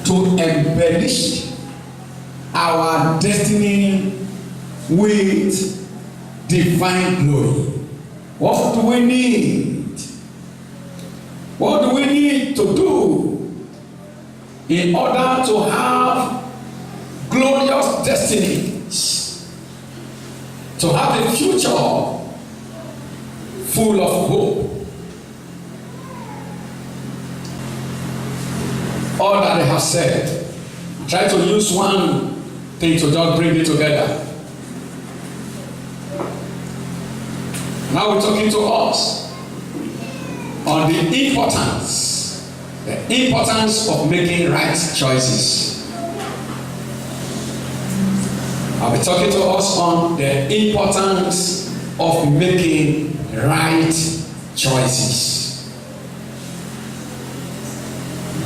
to embellish our destiny with divine glory. What do we need? What do we need to do in order to have glorious destinies? To have a future full of hope. All that they have said, try to use one thing to just bring it together. Now we're talking to us on the importance of making right choices. I'll be talking to us on the importance of making right choices.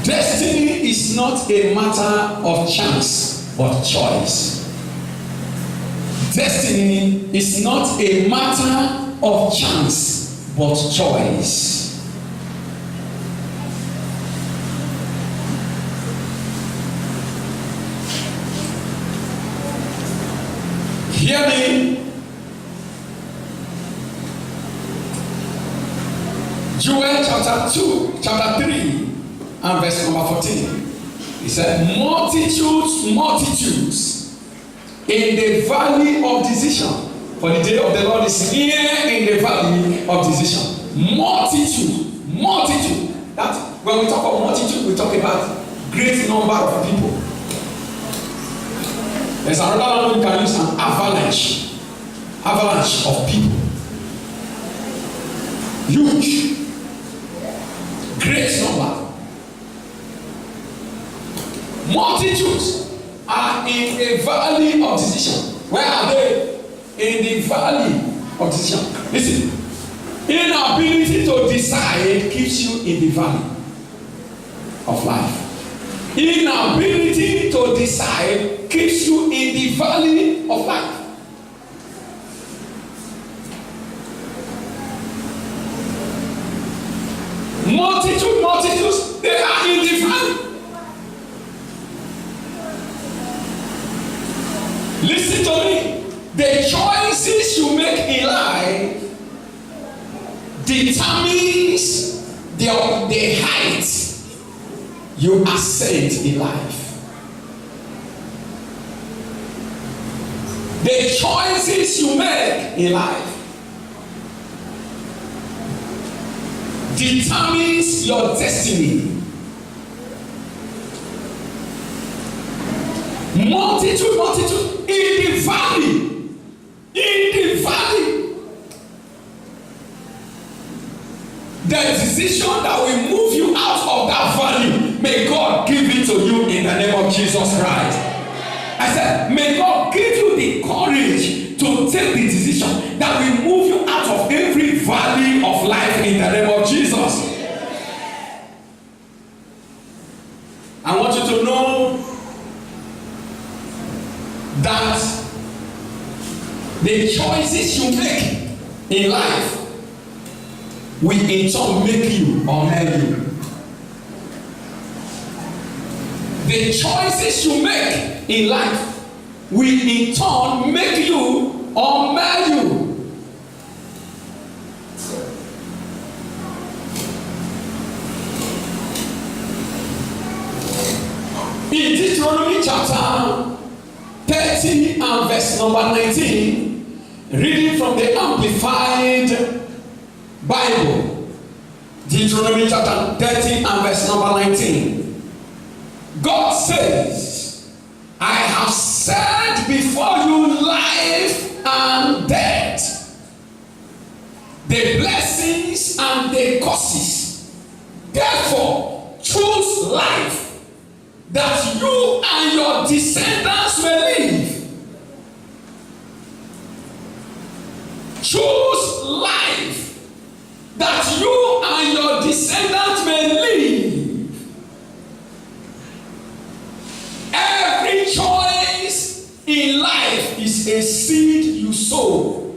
Destiny is not a matter of chance, but choice. Destiny is not a matter of chance, but choice. Hear me. Joel chapter 3 and verse number 14. He said, multitudes in the valley of decision. For the day of the Lord is near in the valley of decision. Multitude. That when we talk about multitude, we talk about great number of people. There's another one we can use, an avalanche of people. Huge. Great number. Multitudes are in a valley of decision. Where are they? In the valley of decision. Listen, inability to decide keeps you in the valley of life. Inability to decide keeps you in the valley of life. Multitudes, they are in the valley. Listen to me. The choices you make in life determines the height you ascend in life. The choices you make in life determines your destiny. Multitude in the valley. The decision that will move you out of that valley, may God give it to you in the name of Jesus Christ. I said, may God give you the courage to take the decision that will move you out of every valley of life in the name of Jesus. I want you to know that the choices you make in life will in turn make you or marry you. The choices you make in life will in turn make you or marry you. In Deuteronomy chapter 30 and verse number 19, reading from the Amplified Bible, Deuteronomy chapter 30 and verse number 19, God says, I have set before you life and death, the blessings and the curses. Therefore, choose life, that you and your descendants may live. Choose life, that you and your descendants may live. Every choice in life is a seed you sow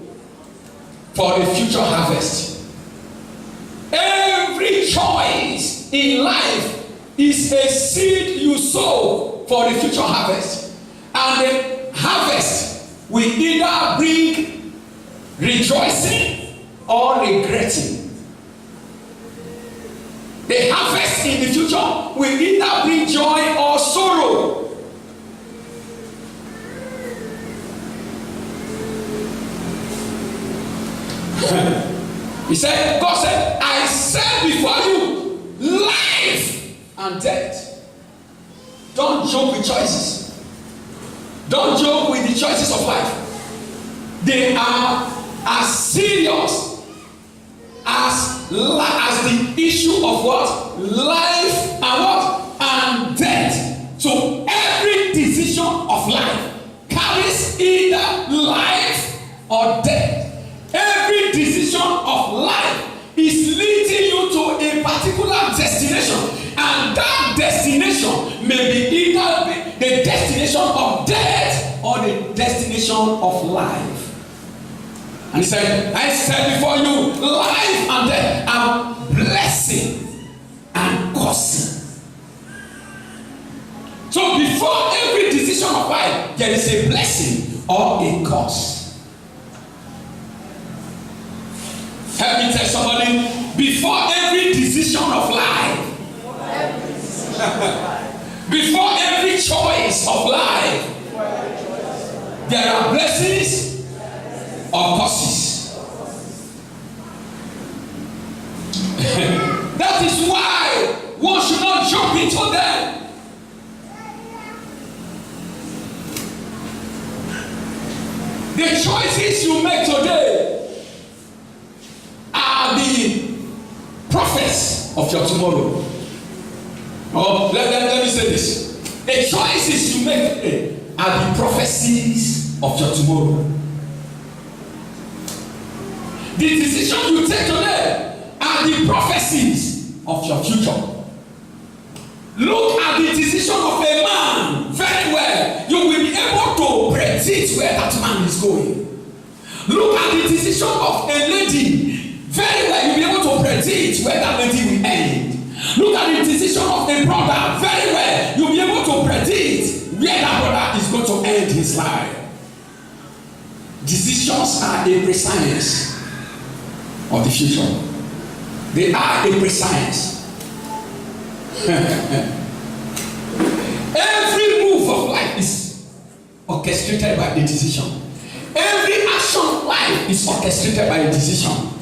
for the future harvest. Every choice in life is a seed you sow for the future harvest. And the harvest will either bring rejoicing or regretting. The harvest in the future will either bring joy or sorrow. He said, God said, I set before you life and death. Don't joke with choices. Don't joke with the choices of life. They are as serious as the issue of what? Life and what? And death. So every decision of life carries either life or death. Every decision of life is leading you to a particular destination, and that destination may be either the destination of death or the destination of life. And he said, I said before you life and death, and blessing and cursing. So before every decision of life, there is a blessing or a curse. Help me tell somebody, before every decision of life, before every choice of life, there are blessings or curses. That is why one should not jump into them. The choices you make today are the prophets of your tomorrow. Oh, let me say this. The choices you make today are the prophecies of your tomorrow. The decisions you take today are the prophecies of your future. Look at the decision of a man very well. You will be able to predict where that man is going. Look at the decision of a lady very well. You'll be able to predict where that lady will end. Look at the decision of a brother very well. You'll be able to predict where that brother is going to end his life. Decisions are a prescience of the future. They are a prescience. Every move of life is orchestrated by a decision. Every action of life is orchestrated by a decision.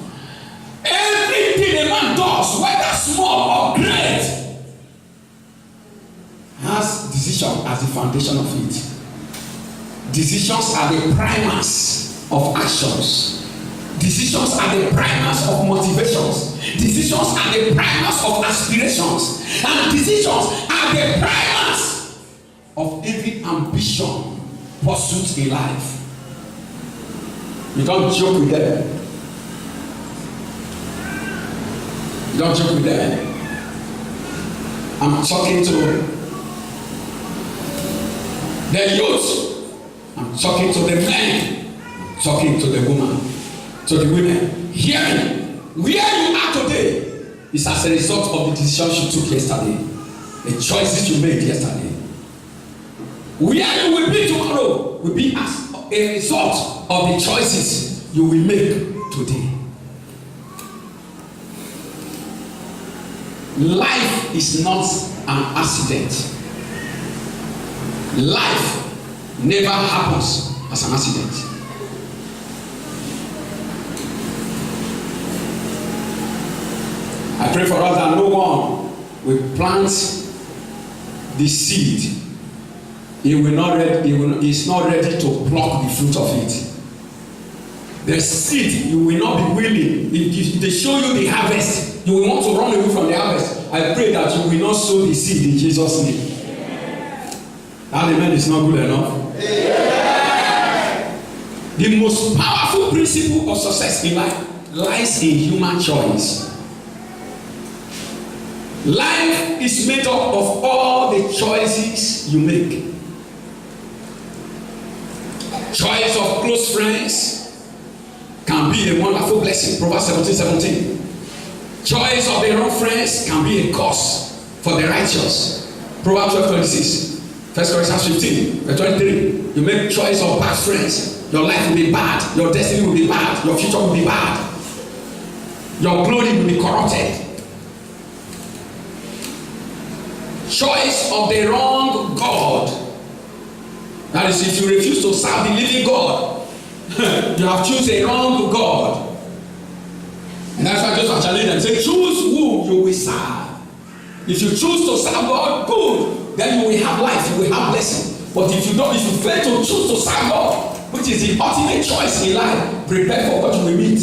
Everything a man does, whether small or great, has decision as the foundation of it. Decisions are the primers of actions. Decisions are the primers of motivations. Decisions are the primers of aspirations. And decisions are the primers of every ambition pursuit in life. You don't joke with them. You don't joke with them. I'm talking to the youth. I'm talking to the men. I'm talking to the woman. To the women. Hearing where you are today is as a result of the decisions you took yesterday. The choices you made yesterday. Where you will be tomorrow will be as a result of the choices you will make today. Life is not an accident. Life never happens as an accident. I pray for us that no one will plant the seed. He is not ready to pluck the fruit of it. The seed, you will not be willing. If they show you the harvest, you will want to run away from the harvest. I pray that you will not sow the seed in Jesus' name. That amen is not good enough. The most powerful principle of success in life lies in human choice. Life is made up of all the choices you make. Choice of close friends can be a wonderful blessing. Proverbs 17:17. Choice of the wrong friends can be a curse. for the righteous. Proverbs 12:26. 1 Corinthians 15, verse 23. You make choice of bad friends. Your life will be bad. Your destiny will be bad. Your future will be bad. Your glory will be corrupted. Choice of the wrong God. That is, if you refuse to serve the living God, you have chosen a wrong God. And that's why Joseph challenged them. Say, choose whom you will serve. If you choose to serve God, good. Then you will have life, you will have blessing. But if you don't, if you fail to choose to serve God, which is the ultimate choice in life, prepare for what you will meet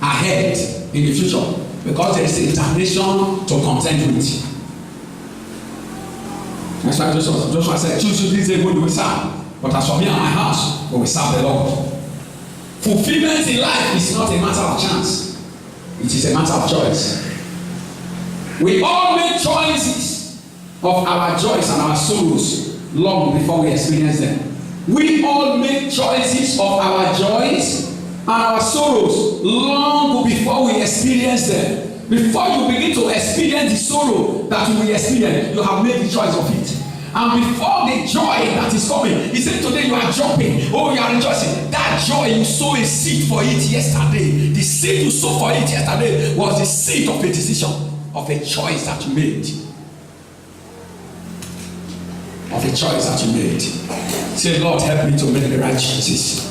ahead in the future. Because there is a determination to contend with. That's why Joshua said, choose you this day whom you will serve. But as for me and my house, we will serve the Lord. Fulfillment in life is not a matter of chance. It is a matter of choice. We all make choices of our joys and our sorrows long before we experience them. We all make choices of our joys and our sorrows long before we experience them. Before you begin to experience the sorrow that you will experience, you have made the choice of it. And before the joy that is coming, he said today you are jumping, oh you are rejoicing. That joy you sow a seed for it yesterday. The seed you sowed for it yesterday was the seed of a decision, of a choice that you made. Of a choice that you made. Say, Lord, help me to make the right choices.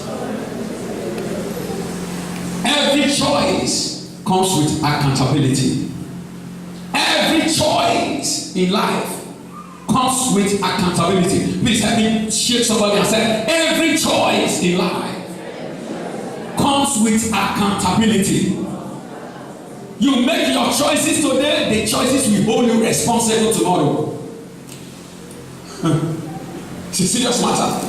Every choice comes with accountability. Every choice in life comes with accountability. Please help me shake somebody and say, every choice in life comes with accountability. You make your choices today, the choices will hold you responsible tomorrow. It's a serious matter.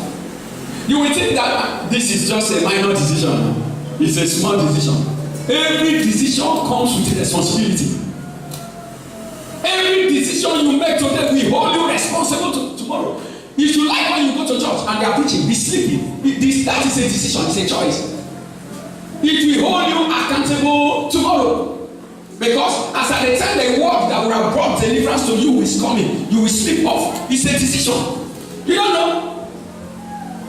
You will think that this is just a minor decision. It's a small decision. Every decision comes with a responsibility. Every decision you make today will hold you responsible tomorrow. If you like when you go to church and they are preaching, be sleeping. That is a decision, it's a choice. It will hold you accountable tomorrow. Because as at the time the word that would have brought deliverance to you is coming, you will sleep off. It's a decision. You don't know.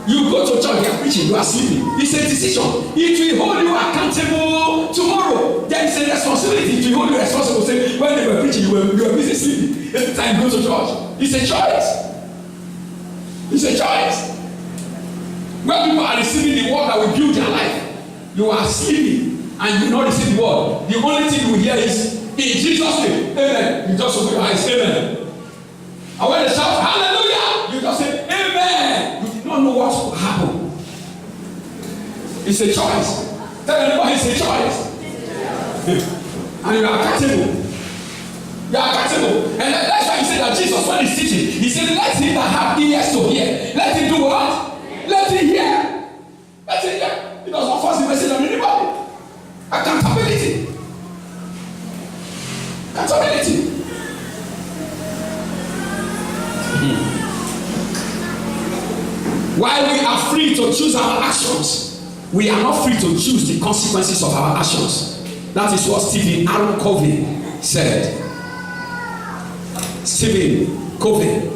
You go to church, they are preaching, you are sleeping. It's a decision. It will hold you accountable tomorrow. There is a responsibility. It will hold you responsible. Say, when they were preaching, you were busy sleeping. Every time you go to church, it's a choice. It's a choice. When people are receiving the word that will build their life, you are sleeping and you not receive the word. The only thing you hear is, in Jesus' name, amen. You just open your eyes, amen. And when they shout, hallelujah, you just say, amen. You did not know what will happen. It's a choice. Tell anybody it's a choice. And you are accountable. You are accountable. And that's why you say that Jesus, when he's teaching, he said, let him that have ears to hear. Let him do what? Let him hear. Let him hear. He does not force the message on anybody. Accountability. Accountability. While we are free to choose our actions, we are not free to choose the consequences of our actions. That is what Stephen R. Covey said. Stephen Covey.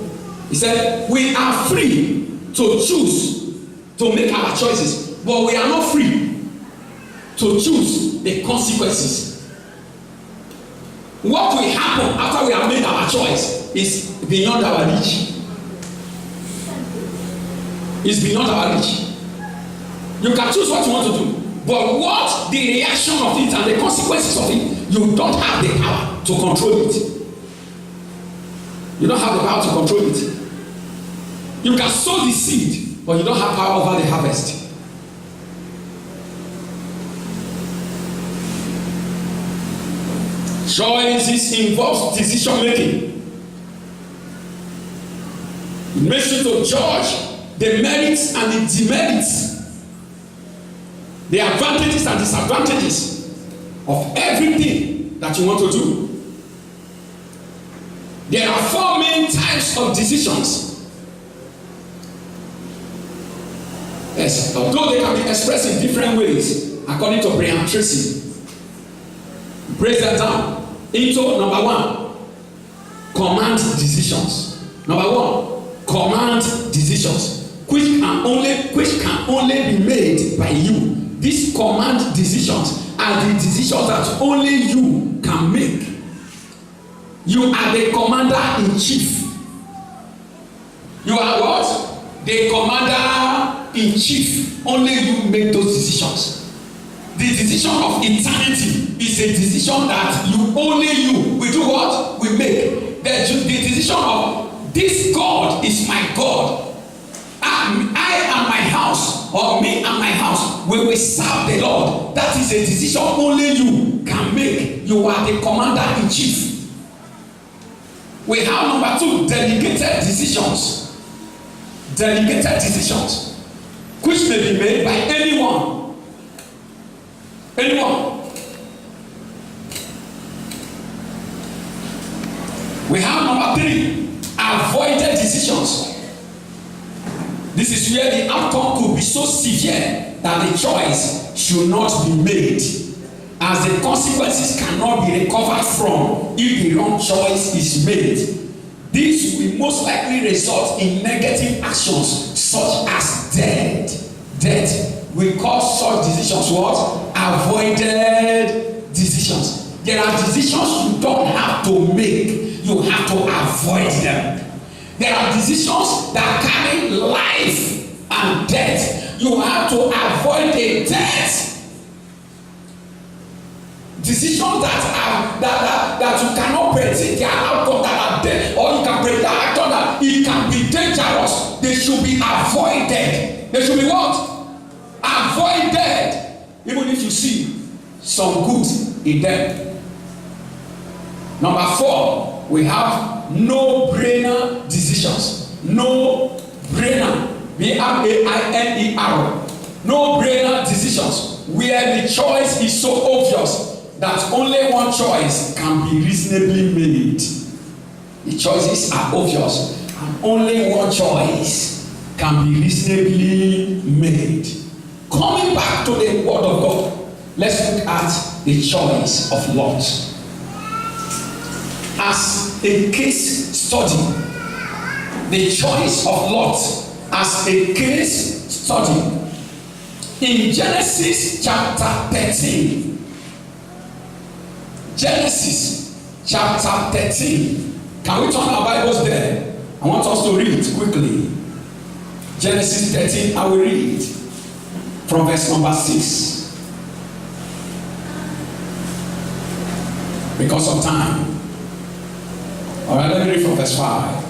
He said, we are free to choose to make our choices, but we are not free to choose the consequences. What will happen after we have made our choice is beyond our reach. It's beyond our reach. You can choose what you want to do, but what the reaction of it and the consequences of it, you don't have the power to control it. You don't have the power to control it. You can sow the seed, but you don't have power over the harvest. Choices involves decision making. It makes you to judge the merits and the demerits, the advantages and disadvantages of everything that you want to do. There are 4 main types of decisions. Yes, although they can be expressed in different ways, according to Brian Tracy. Break that down into number 1, command decisions. Number one, command decisions, which can only be made by you. These command decisions are the decisions that only you can make. You are the commander in chief. You are what? The commander in chief. Only you make those decisions. The decision of eternity is a decision that only you will do what? We make. The decision of this God is my God. I and my house, or me and my house, we will serve the Lord. That is a decision only you can make. You are the commander in chief. We have number two, delegated decisions. Delegated decisions, which may be made by anyone. We have number three, avoided decisions. This is where the outcome could be so severe that the choice should not be made, as the consequences cannot be recovered from if the wrong choice is made. This will most likely result in negative actions such as death. We call such decisions what? Avoided decisions. There are decisions you don't have to make. You have to avoid them. There are decisions that carry life and death. You have to avoid a death. Decisions that you cannot predict their outcome, that are dead, or you can predict the outcome that it can be dangerous. They should be avoided. They should be what? Avoided. Even if you see some good in them. Number four, we have no-brainer decisions. No-brainer. B-R-A-I-N-E-R. No-brainer decisions, where the choice is so obvious that only one choice can be reasonably made. The choices are obvious, and only one choice can be reasonably made. Coming back to the word of God, let's look at the choice of Lot as a case study. The choice of Lot as a case study. In Genesis chapter 13, Genesis chapter 13. Can we turn our Bibles there? I want us to read quickly. Genesis 13, I will read from verse number 6. Because of time. Alright, let me read from verse 5.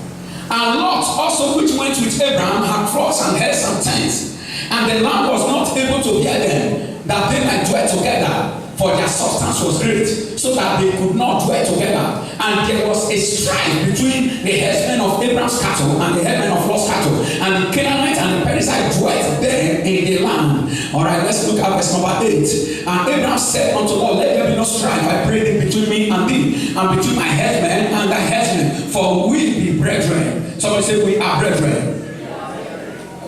And Lot also, which went with Abraham, had flocks and herds and tents, and the land was not able to bear them, that they might dwell together, for their substance was great, so that they could not dwell together. And there was a strife between the herdsmen of Abraham's cattle and the herdsmen of Lot's cattle, and the Canaanite and the Perizzite dwelt there in the land. All right, let's look at verse number 8. And Abraham said unto Lot, let there be no strife, I pray thee, between me and thee, and between my herdsmen and thy herdsmen, for we be brethren. Somebody say, we are brethren.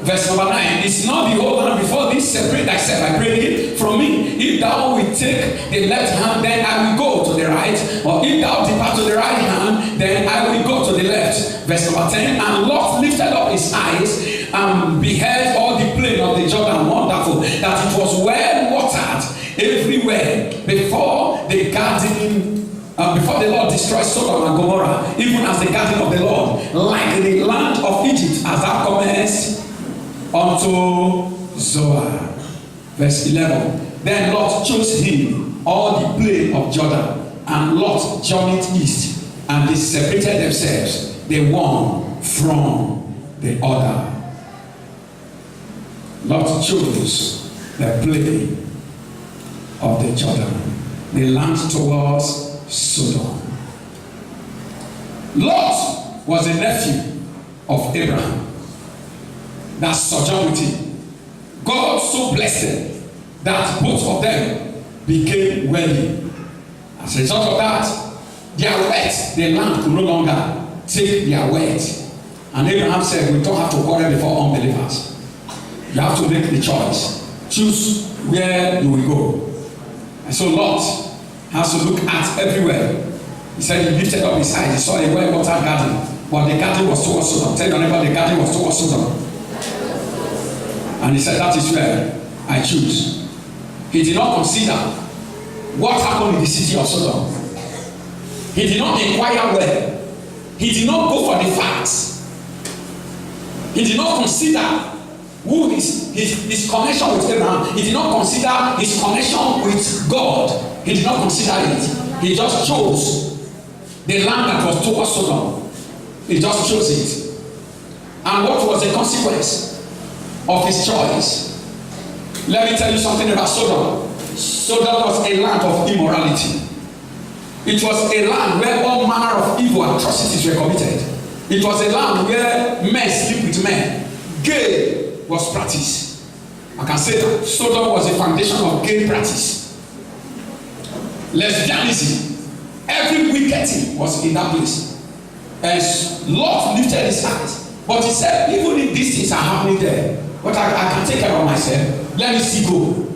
Verse number 9. Is not the whole land before thee? Separate thyself, I pray thee, from me. If thou wilt take the left hand, then I will go to the right. Or if thou depart to the right hand, then I will go to the left. Verse number 10. And Lot lifted up his eyes and beheld all the plain of the Jordan, wonderful, that it was well watered everywhere before the garden. Before the Lord destroyed Sodom and Gomorrah, even as the garden of the Lord, like the land of Egypt, as thou comest unto Zoar. Verse 11. Then Lot chose him all the plain of Jordan, and Lot journeyed east, and they separated themselves, the one from the other. Lot chose the plain of the Jordan, the land towards Sodom. Lot was a nephew of Abraham that sojourned with him. God so blessed that both of them became wealthy. As a result of that, their wealth, the land could no longer take their wealth. And Abraham said, we don't have to quarrel before unbelievers. You have to make the choice. Choose where you will go. And so Lot has to look at everywhere He said he lifted up his eyes, he saw a well-watered garden, but the garden was towards Sodom. Tell your neighbor, the garden was towards Sodom. And he said, that is where I choose. He did not consider what happened in the city of Sodom. He did not inquire well. He did not go for the facts. He did not consider who his connection with Abraham. He did not consider his connection with God. He did not consider it. He just chose the land that was towards Sodom. He just chose it. And what was the consequence of his choice? Let me tell you something about Sodom. Sodom was a land of immorality. It was a land where all manner of evil atrocities were committed. It was a land where men sleep with men. Gay was practiced. I can say that Sodom was the foundation of gay practice. Lesbianism, every wicked thing was in that place. And Lot lifted his eyes, but he said, even if these things are happening there, but I can take care of myself. Let me still go.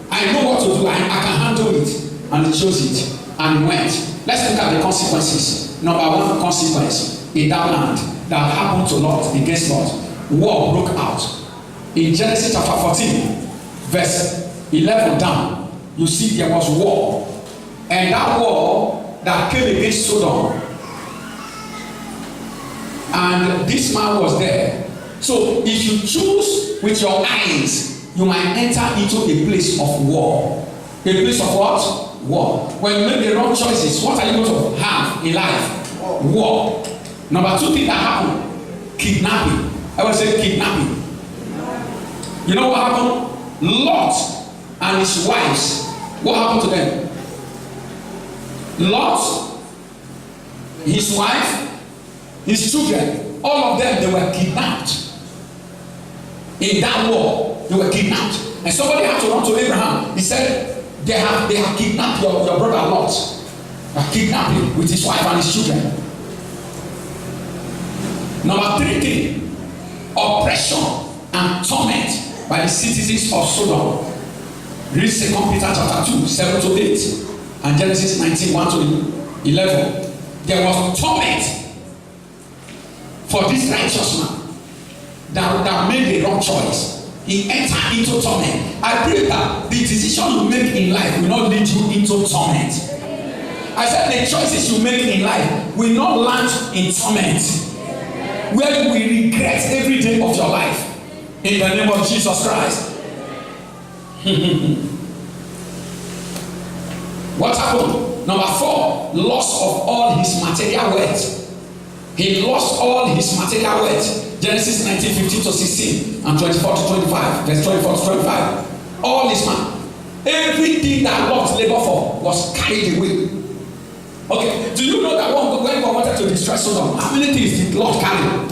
I know what to do. I can handle it. And he chose it. And he went. Let's look at the consequences. Number one consequence in that land that happened to Lot, against Lot. War broke out. In Genesis chapter 14, verse 11 down, you see there was war. And that war that came against Sodom. And this man was there. So if you choose with your eyes, you might enter into a place of war. A place of what? War. When you make the wrong choices, what are you going to have in life? War. Number two thing that happened, kidnapping. I would say kidnapping. You know what happened? Lot and his wives. What happened to them? Lot, his wife, his children, all of them, they were kidnapped. In that war, they were kidnapped. And somebody had to run to Abraham. He said, they have kidnapped your brother Lot. They have kidnapped him with his wife and his children. Number three thing, oppression and torment by the citizens of Sodom. Read 2 Peter chapter 2, 7 to 8, and Genesis 19, 1 to 11. There was torment for this righteous man that made the wrong choice. He entered into torment. I pray that the decision you make in life will not lead you into torment. I said the choices you make in life will not land in torment, where you will regret every day of your life. In the name of Jesus Christ. What happened? Number 4, loss of all his material wealth. He lost all his material wealth. Genesis 19, 15 to 16 and 24 to 25. Verse 24 to 25. All his man. Everything that Lot labored for was carried away. Okay, do you know that when God wanted to destroy Sodom, how many things did Lot carry?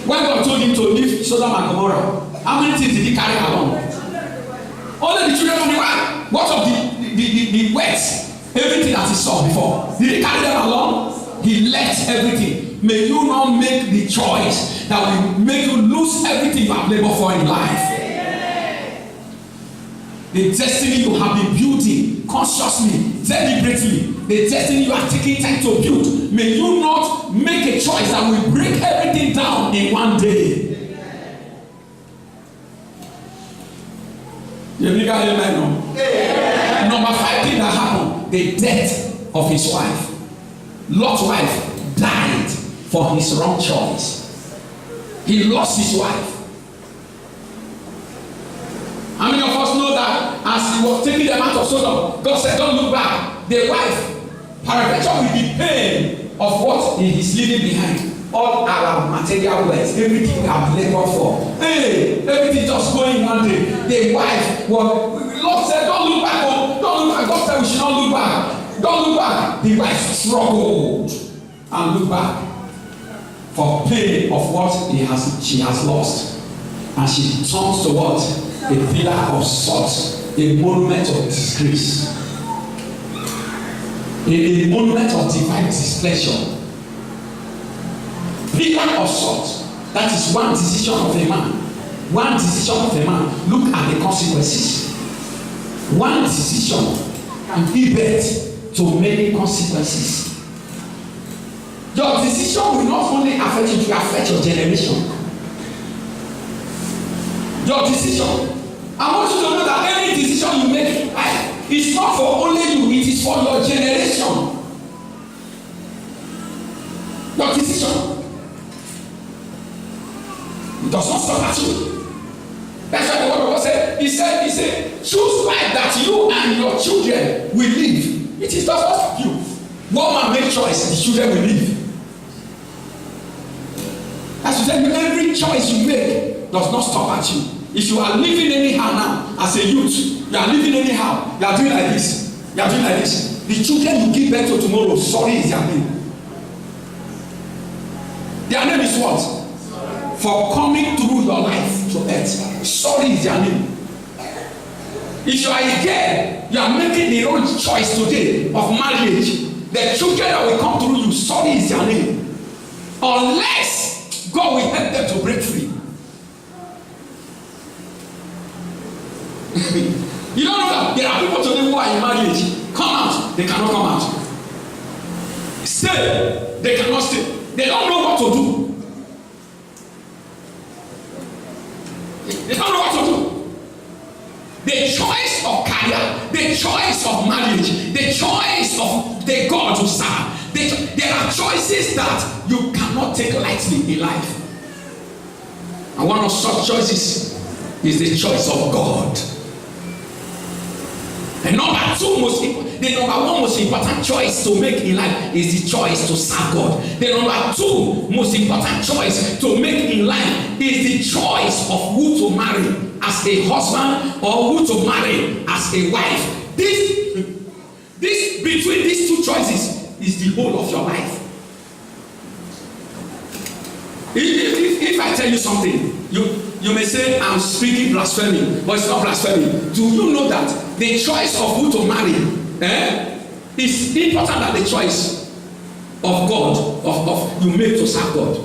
When God told him to leave Sodom and Gomorrah, how many things did he carry along? Only the children of the wife. What of the wealth? Everything that he saw before. Did he carry them along? He left everything. May you not make the choice that will make you lose everything you have labored for in life. The destiny you have been building consciously, deliberately, the destiny you are taking time to build, may you not make a choice that will break everything down in one day. Number 5 thing that happened, the death of his wife. Lot's wife died for his wrong choice. He lost his wife. How many of us know that as he was taking them out of Sodom, God said, don't look back. The wife, peradventure, will be pain of what he is leaving behind. All our material wealth, everything we have labored for. Hey, everything just going one day. The wife, Lord said, don't look back. Don't look back. God said we should not look back. Don't look back. The wife struggled and looked back for pain of what she has lost. And she turns to what? A pillar of salt, a monument of disgrace, a monument of divine displeasure. Pillar of salt. That is one decision of a man. One decision of a man. Look at the consequences. One decision can give birth to many consequences. Your decision will not only affect you, it will affect your generation. Your decision. I want you to know that any decision you make in life is not for only you, it is for your generation. Your decision. It does not stop at you. That's why the word of God said, he said, choose life that you and your children will live. It is does not stop you. One man make choice, the children will live. As you said, every choice you make does not stop at you. If you are living anyhow now, as a youth, you are living anyhow, you are doing like this, you are doing like this. The children you give birth to tomorrow, sorry is their name. Their name is what? For coming through your life to earth. Sorry is their name. If you are a girl, you are making the wrong choice today of marriage. The children that will come through you, sorry is their name. Unless God will help them to break free. You don't know that there are people today who are in marriage. Come out, they cannot come out. Stay, they cannot stay. They don't know what to do. They don't know what to do. The choice of career, the choice of marriage, the choice of the God to serve. There are choices that you cannot take lightly in life. And one of such choices is the choice of God. The number one most important choice to make in life is the choice to serve God. The number two most important choice to make in life is the choice of who to marry as a husband or who to marry as a wife. This between these two choices is the whole of your life. If I tell you something, you may say I'm speaking blasphemy, but it's not blasphemy. Do you know that the choice of who to marry is important than the choice of God, of you made to serve God?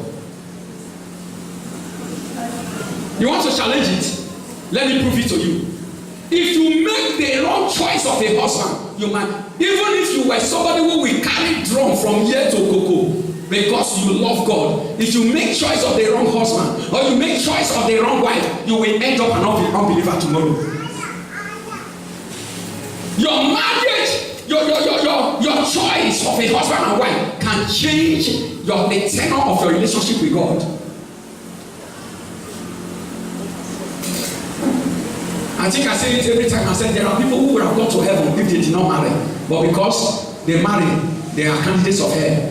You want to challenge it? Let me prove it to you. If you make the wrong choice of a husband, you might, even if you were somebody who will carry drum from here to Cocoa, because you love God, if you make choice of the wrong husband or you make choice of the wrong wife, you will end up an unbeliever tomorrow. Your marriage, your choice of a husband and wife can change the tenor of your relationship with God. I think I say it every time. I said there are people who would have gone to heaven if they did not marry, but because they marry, they are candidates of hell.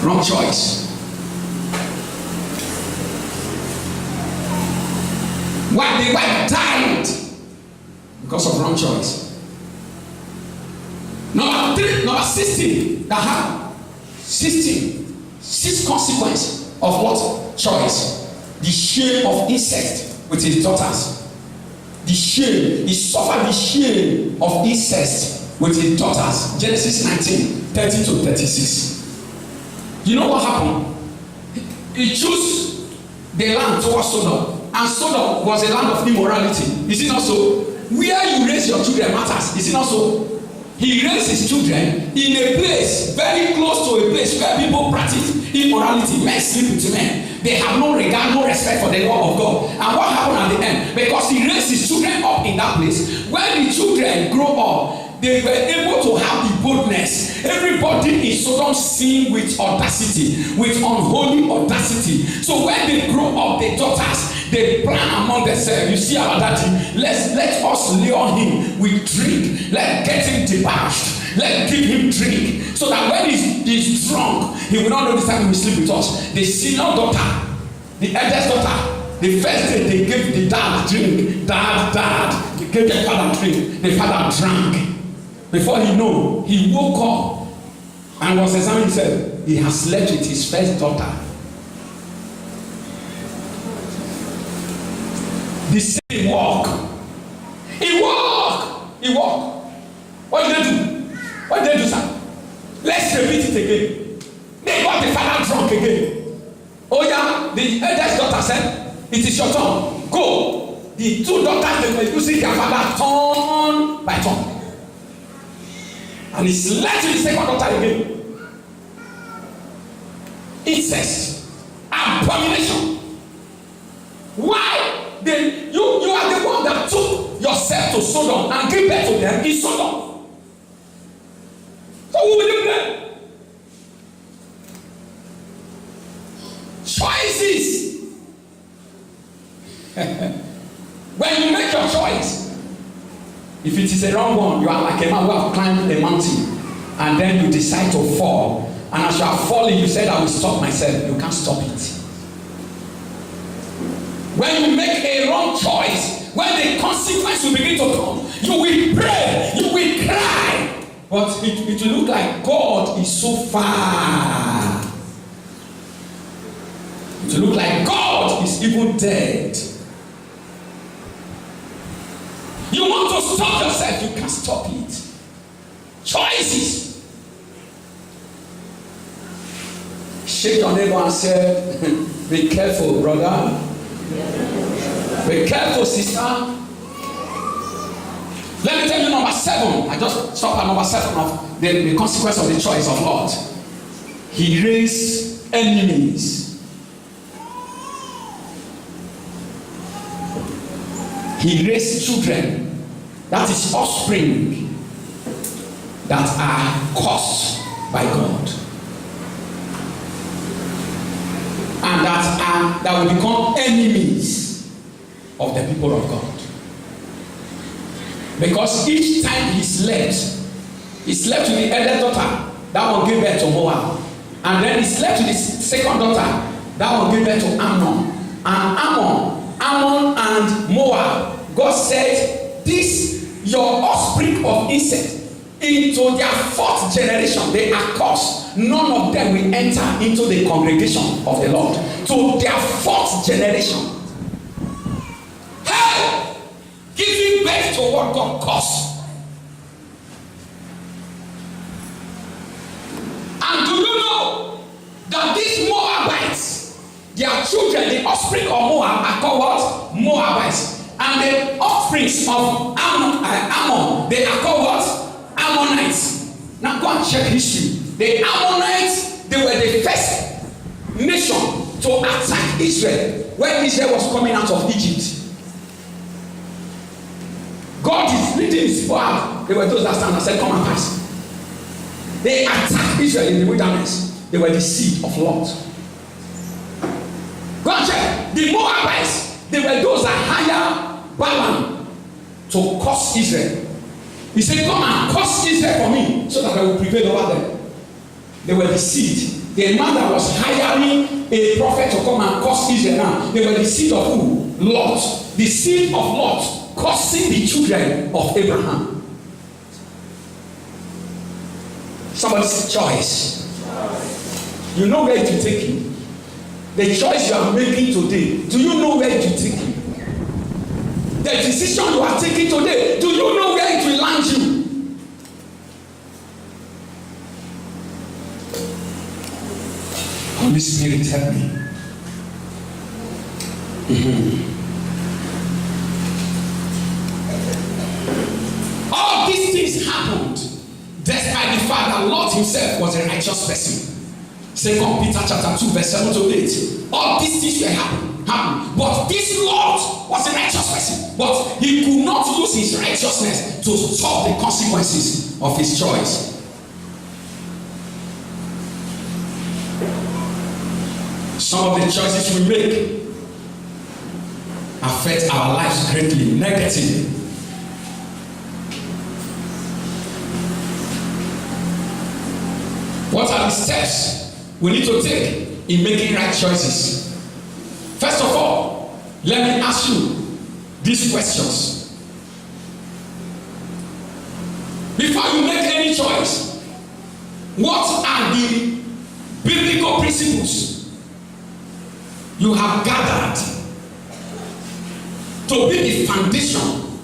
Wrong choice. Why the wife died? Because of wrong choice. Number 16. Six consequence of what? Choice. The shame of incest with his daughters. The shame. He suffered the shame of incest with his daughters. Genesis 19:30-36. You know what happened? He chose the land towards Sodom, and Sodom was a land of immorality. Is it not so? Where you raise your children matters. Is it not so? He raised his children in a place very close to a place where people practice immorality. Men sleep with men. They have no regard, no respect for the law of God. And what happened at the end? Because he raised his children up in that place. When the children grow up, they were able to have the boldness. Everybody in Sodom sinned with audacity, with unholy audacity. So when they grow up, the daughters, they plan among themselves. You see our daddy, let us lure him with drink. Let's get him debauched. Let's give him drink. So that when he's drunk, he will not know this time he will sleep with us. The senior daughter, the eldest daughter, the first day they gave the dad drink. Dad, they gave the father drink. The father drank. Before he knew, he woke up and was examining himself. He has slept with his first daughter. The same walk. He walked. What did they do, sir? Let's repeat it again. They got the father drunk again. Oh yeah, the eldest daughter said, it is your turn. Go. the two daughters they were using their father turn by turn. And he slept with the second daughter again. Incest, abomination. Why? You are the one that took yourself to Sodom and gave birth to them in Sodom. So who will you blame? Choices. When you make your choice, if it is a wrong one, you are like a man who have climbed a mountain and then you decide to fall, and as you are falling you said, I will stop myself. You can't stop it. When you make a wrong choice, when the consequence will begin to come, you will pray, you will cry, but it will look like God is so far. It will look like God is even dead. You want to stop yourself, you can't stop it. Choices. Shake your neighbor and say, be careful, brother. Be careful, sister. Let me tell you number 7. I just stopped at number 7 of the consequence of the choice of Lot. He raised enemies. He raised children, that is offspring, that are cursed by God, and that will become enemies of the people of God. Because each time he slept with the elder daughter, that one gave birth to Moab, and then he slept with his second daughter, that one gave birth to Ammon, and Ammon and Moab. God said, this your offspring of incest, into their 4th generation they are cursed. None of them will enter into the congregation of the Lord. To their 4th generation. Hell, giving birth to what God cursed. And do you know that these Moabites, their children, the offspring of Moab, are called what? Moabites. And the offsprings of Ammon, they are called what? Ammonites. Now go and check history. The Ammonites, they were the first nation to attack Israel when Israel was coming out of Egypt. God is leading his people out. They were those that stand and said, come and pass. They attacked Israel in the wilderness. They were the seed of Lot. Go and check. The Moabites, they were those that hired Balaam to curse Israel. He said, come and curse Israel for me so that I will prevail over them. They were the seed. The man that was hiring a prophet to come and curse Israel now, they were the seed of who? Lot. The seed of Lot cursing the children of Abraham. Somebody's choice. You know where to take you. The choice you are making today, do you know where to take you? The decision you are taking today, do you know where it will land you? Holy Spirit, help me. All these things happened despite the fact that Lot himself was a righteous person. 2 Peter chapter 2 verse 7 to 8. All these things were happening. But this Lot was a righteous person. But he could not use his righteousness to stop the consequences of his choice. Some of the choices we make affect our lives greatly, negatively. What are the steps we need to take in making right choices? First of all, let me ask you these questions. Before you make any choice, what are the biblical principles you have gathered to be the foundation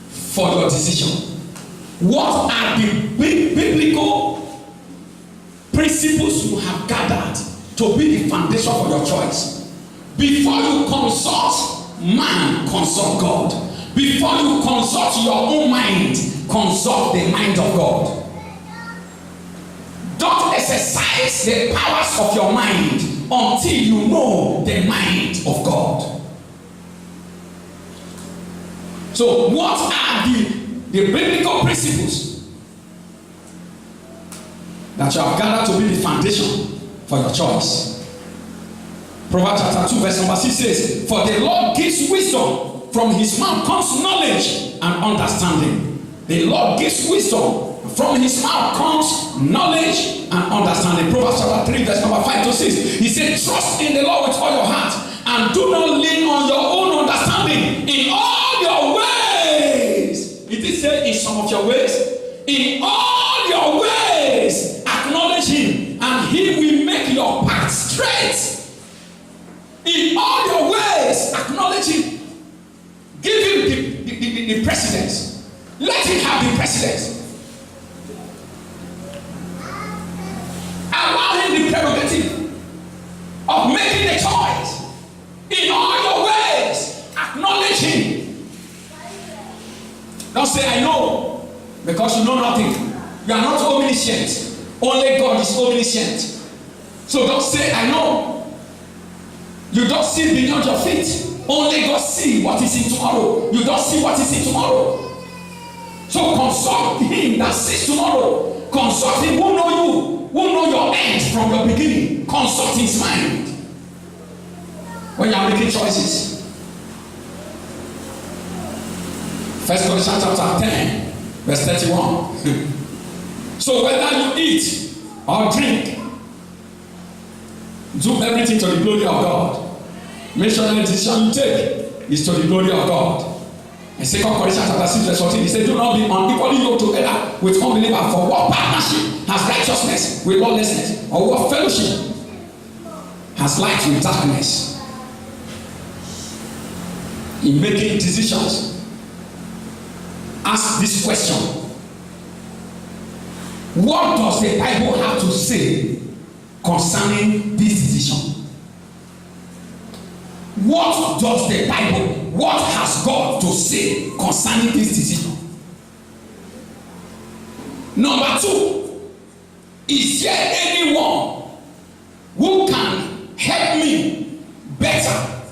for your decision? What are the biblical principles you have gathered to be the foundation for your choice? Before you consult man, consult God. Before you consult your own mind, consult the mind of God. Don't exercise the powers of your mind until you know the mind of God. So what are the biblical principles that you have gathered to be the foundation for your choice? Proverbs chapter 2 verse number 6 says, for the Lord gives wisdom, from his mouth comes knowledge and understanding. The Lord gives wisdom, from his mouth comes knowledge and understanding. Proverbs chapter 3 verse number 5 to 6. He said, trust in the Lord with all your heart and do not lean on your own understanding. In all your ways. It is said in some of your ways. In all your ways acknowledge him, and he will make your path straight. In all your ways acknowledge him. Give him the precedence. Let him have the precedence. Allow him the prerogative of making the choice. In all your ways acknowledge him. Don't say I know, because you know nothing. You are not omniscient. Only God is omniscient. So don't say I know. You don't see beyond your feet. Only God see what is in tomorrow. You don't see what is in tomorrow. So consult him that sees tomorrow. Consult him who know you, who know your end from your beginning. Consult his mind when you are making choices. 1 Corinthians chapter 10 verse 31. So whether you eat or drink, do everything to the glory of God. Make sure the decision you take is to the glory of God. In 2 Corinthians chapter 6 verse 14, he said, do not be unequally yoked together with unbelievers. For what partnership has righteousness with lawlessness? Or what fellowship has light with darkness? In making decisions, ask this question: what does the Bible have to say concerning this decision? What does the Bible, what has God to say concerning this decision? Number 2, is there anyone who can help me better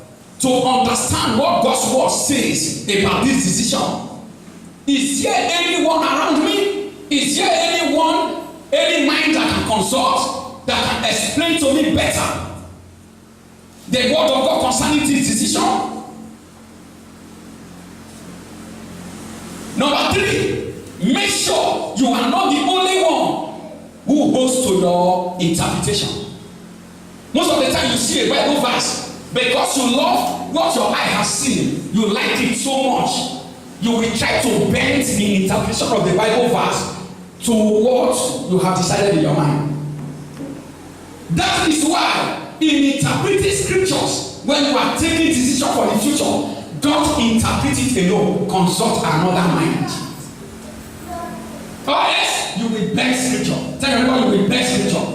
to understand what God's word says about this decision? Is there anyone around me? Is there anyone, any mind that can consult, that can explain to me better the word of God concerning this decision? Number 3, make sure you are not the only one who holds to your interpretation. Most of the time you see a Bible verse, because you love what your eye has seen, you like it so much, you will try to bend the interpretation of the Bible verse to what you have decided in your mind. That is why in interpreting scriptures, when you are taking decision for the future, don't interpret it alone. Consult another mind. Or else you will bend scripture. Tell everyone you will bend scripture.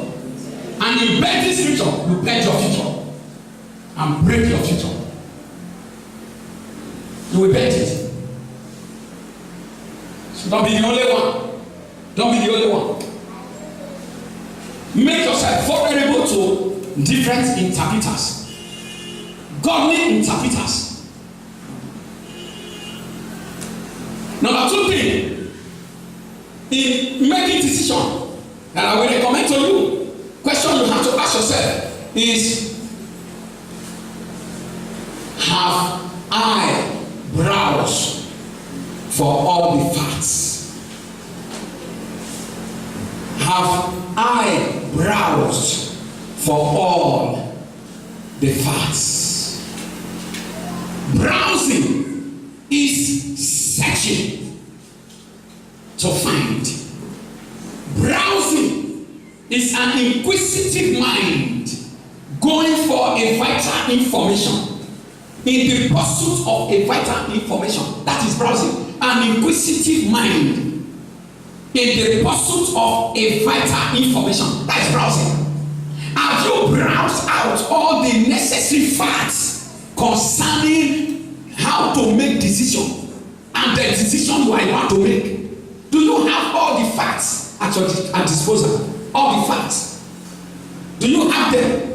And in bending scripture, you bend your future and break your future. You will bend it. So don't be the only one. Don't be the only one. Make yourself vulnerable to different interpreters, godly interpreters. Number 2 thing, in making decision that I will recommend to you, question you have to ask yourself is, have I browsed for all the facts? Have I browsed for all the facts? Browsing is searching to find. Browsing is an inquisitive mind going for a vital information, in the pursuit of a vital information. That is browsing. An inquisitive mind in the pursuit of a vital information. That is browsing. Have you browsed out all the necessary facts concerning how to make decision and the decision you are about to make? Do you have all the facts at your disposal? All the facts. Do you have them?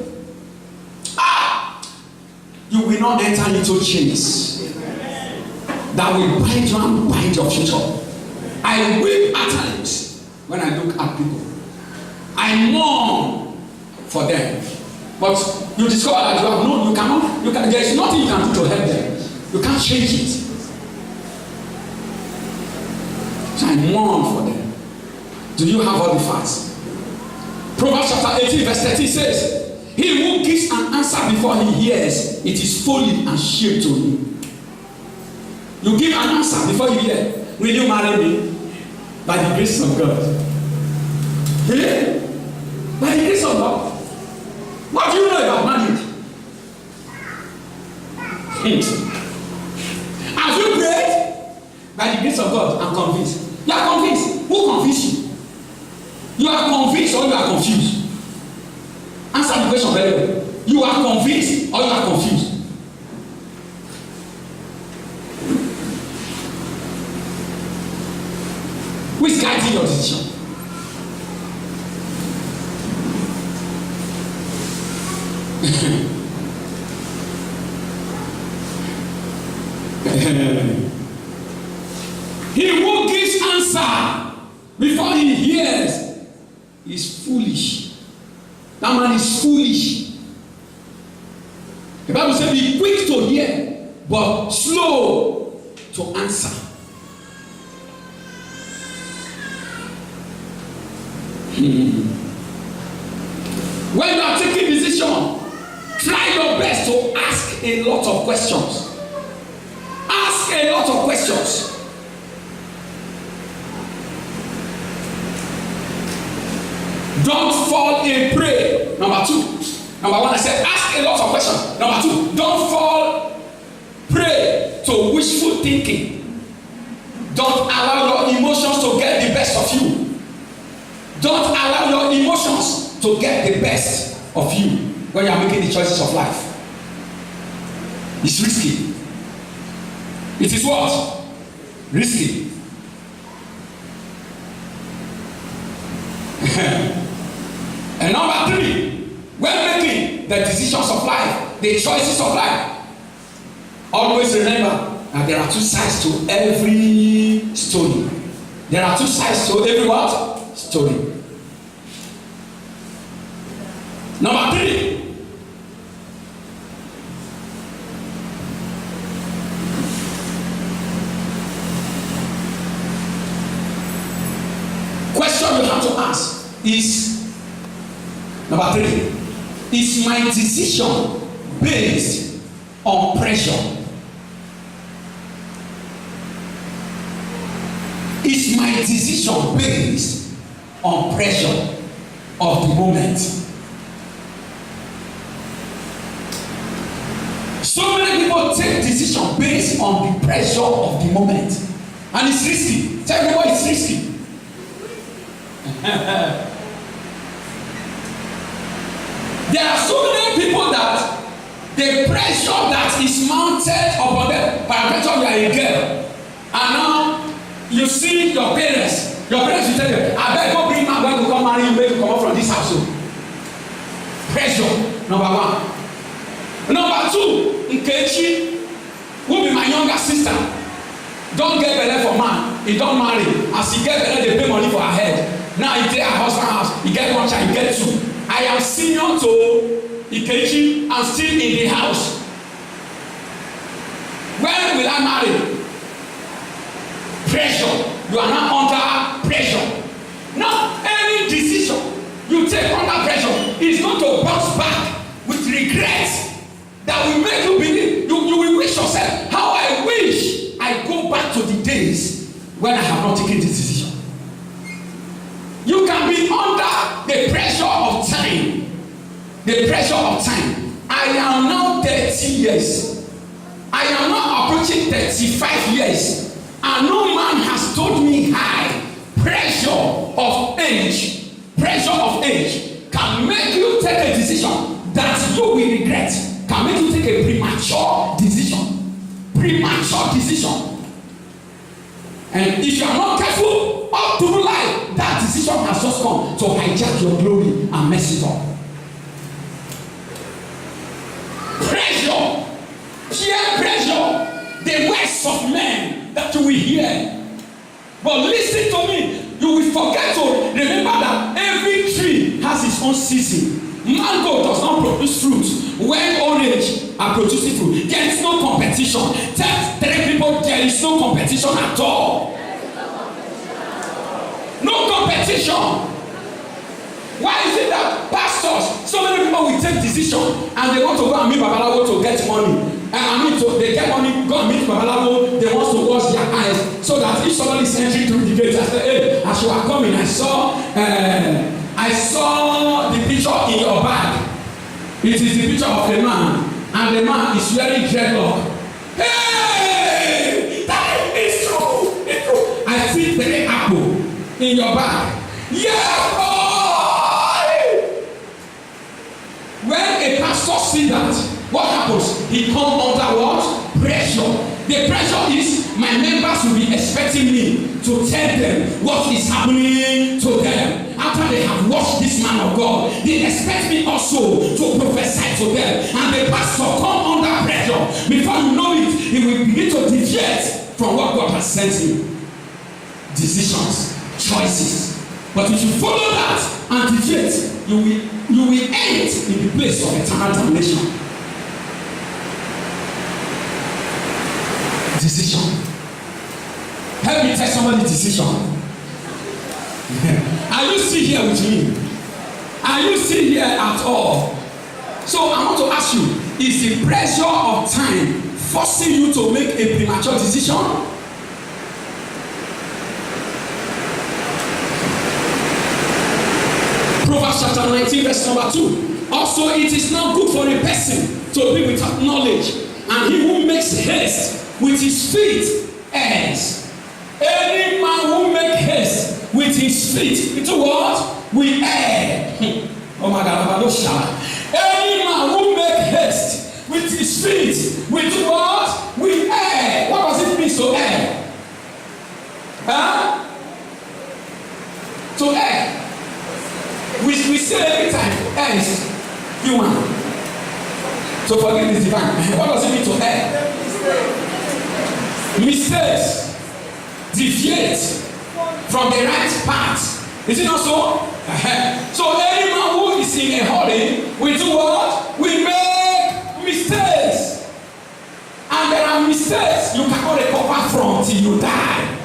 You will not enter into chains that will bind you and bind your future. I weep at times when I look at people. I mourn for them. But you discover that you have known, there is nothing you can do to help them. You can't change it. So I mourn for them. Do you have all the facts? Proverbs chapter 18 verse 13 says, he who gives an answer before he hears, it is folly and shame to him. You give an answer before you hear, will you marry me? By the grace of God. Yeah? By the grace of God. What do you know about marriage? Hint. Have you prayed? By the grace of God, I'm convinced. You are convinced. Who convinced you? You are convinced or you are confused? Answer the question very well. You are convinced or you are confused? Who is guiding your decision? He who gives answer before he hears is foolish. That man is foolish. The Bible says, be quick to hear, but slow to answer. When you are taking decision, try your best to ask a lot of questions. Ask a lot of questions. Don't fall a prey. Number two. Number one, I said ask a lot of questions. Number two, don't fall prey to wishful thinking. Don't allow your emotions to get the best of you. Don't allow your emotions to get the best of you when you are making the choices of life. It's risky. It is what? Risky. And number three, when making the decisions of life, the choices of life, always remember that there are two sides to every story. There are two sides to every what? Story. Number three, question you have to ask is, number three, is my decision based on pressure? Is my decision based on pressure of the moment? So many people take decision based on the pressure of the moment, and it's risky. Tell me what is risky. There are so many people that the pressure that is mounted upon them. By the time you are a girl, and now you see your parents will tell you, I beg go bring my wife to come marry you, make you come out from this household. Pressure, number one. Number two, Nkechi, who be my younger sister, don't get belle for man, he don't marry. As he get belle, they pay money for her head. Now he take her husband house, he get one child, he get two. I am senior to Nkechi and still in the house. When will I marry? Pressure. You are not under pressure. Now, any decision you take under pressure is going to bounce back with regrets that will make you believe. You will wish yourself, how I wish I go back to the days when I have not taken this decision. You can be under the pressure of time. The pressure of time. I am now 30 years. I am now approaching 35 years. And no man has told me high. Pressure of age can make you take a decision that you will regret. Can make you take a premature decision. premature decision. And if you are not careful, all through life, that decision has just come to hijack your glory and mess it up. Pressure, peer pressure, the words of men that you will hear. But listen to me, you will forget to remember that every tree has its own season. Mango does not produce fruit when orange are producing fruit. There is no competition. Tell 3 people there is no competition at all. No competition. Why is it that pastors, so many people will take decision and they want to go and meet Babalawo to get money? And they get money, go and meet Babalawo, they want to wash their eyes so that if somebody is entering through the gate, I say, hey, as you are coming, I saw the picture in your bag. It is the picture of a man, and the man is wearing dreadlock. Hey, that is true. It's true. I see 3 apples in your bag. Yeah, boy. When a pastor sees that, what happens? He comes under what? Pressure. The pressure is my members will be expecting me to tell them what is happening to them. After they have watched this man of God, they expect me also to prophesy to them. And the pastor come under pressure. Before you know it, he will begin to deviate from what God has sent him. Decisions, choices. But if you follow that and deviate, you will end in the place of eternal damnation. Decision. Help me tell somebody decision. Are you still here with me? Are you still here at all? So I want to ask you, is the pressure of time forcing you to make a premature decision? Proverbs chapter 19 verse number 2. Also it is not good for a person to be without knowledge, and he who makes haste with his feet errs. Any man who makes haste with his feet into what? We err. Oh my God, any man who makes haste with his feet with what? We err. What does it mean to err? Huh? To err. We say every time, err is human. So forgive is divine. What does it mean to err? Mistakes. Deviate from the right path. Is it not so? So any man who is in a hurry will do what? We make mistakes. And there are mistakes you cannot recover from till you die.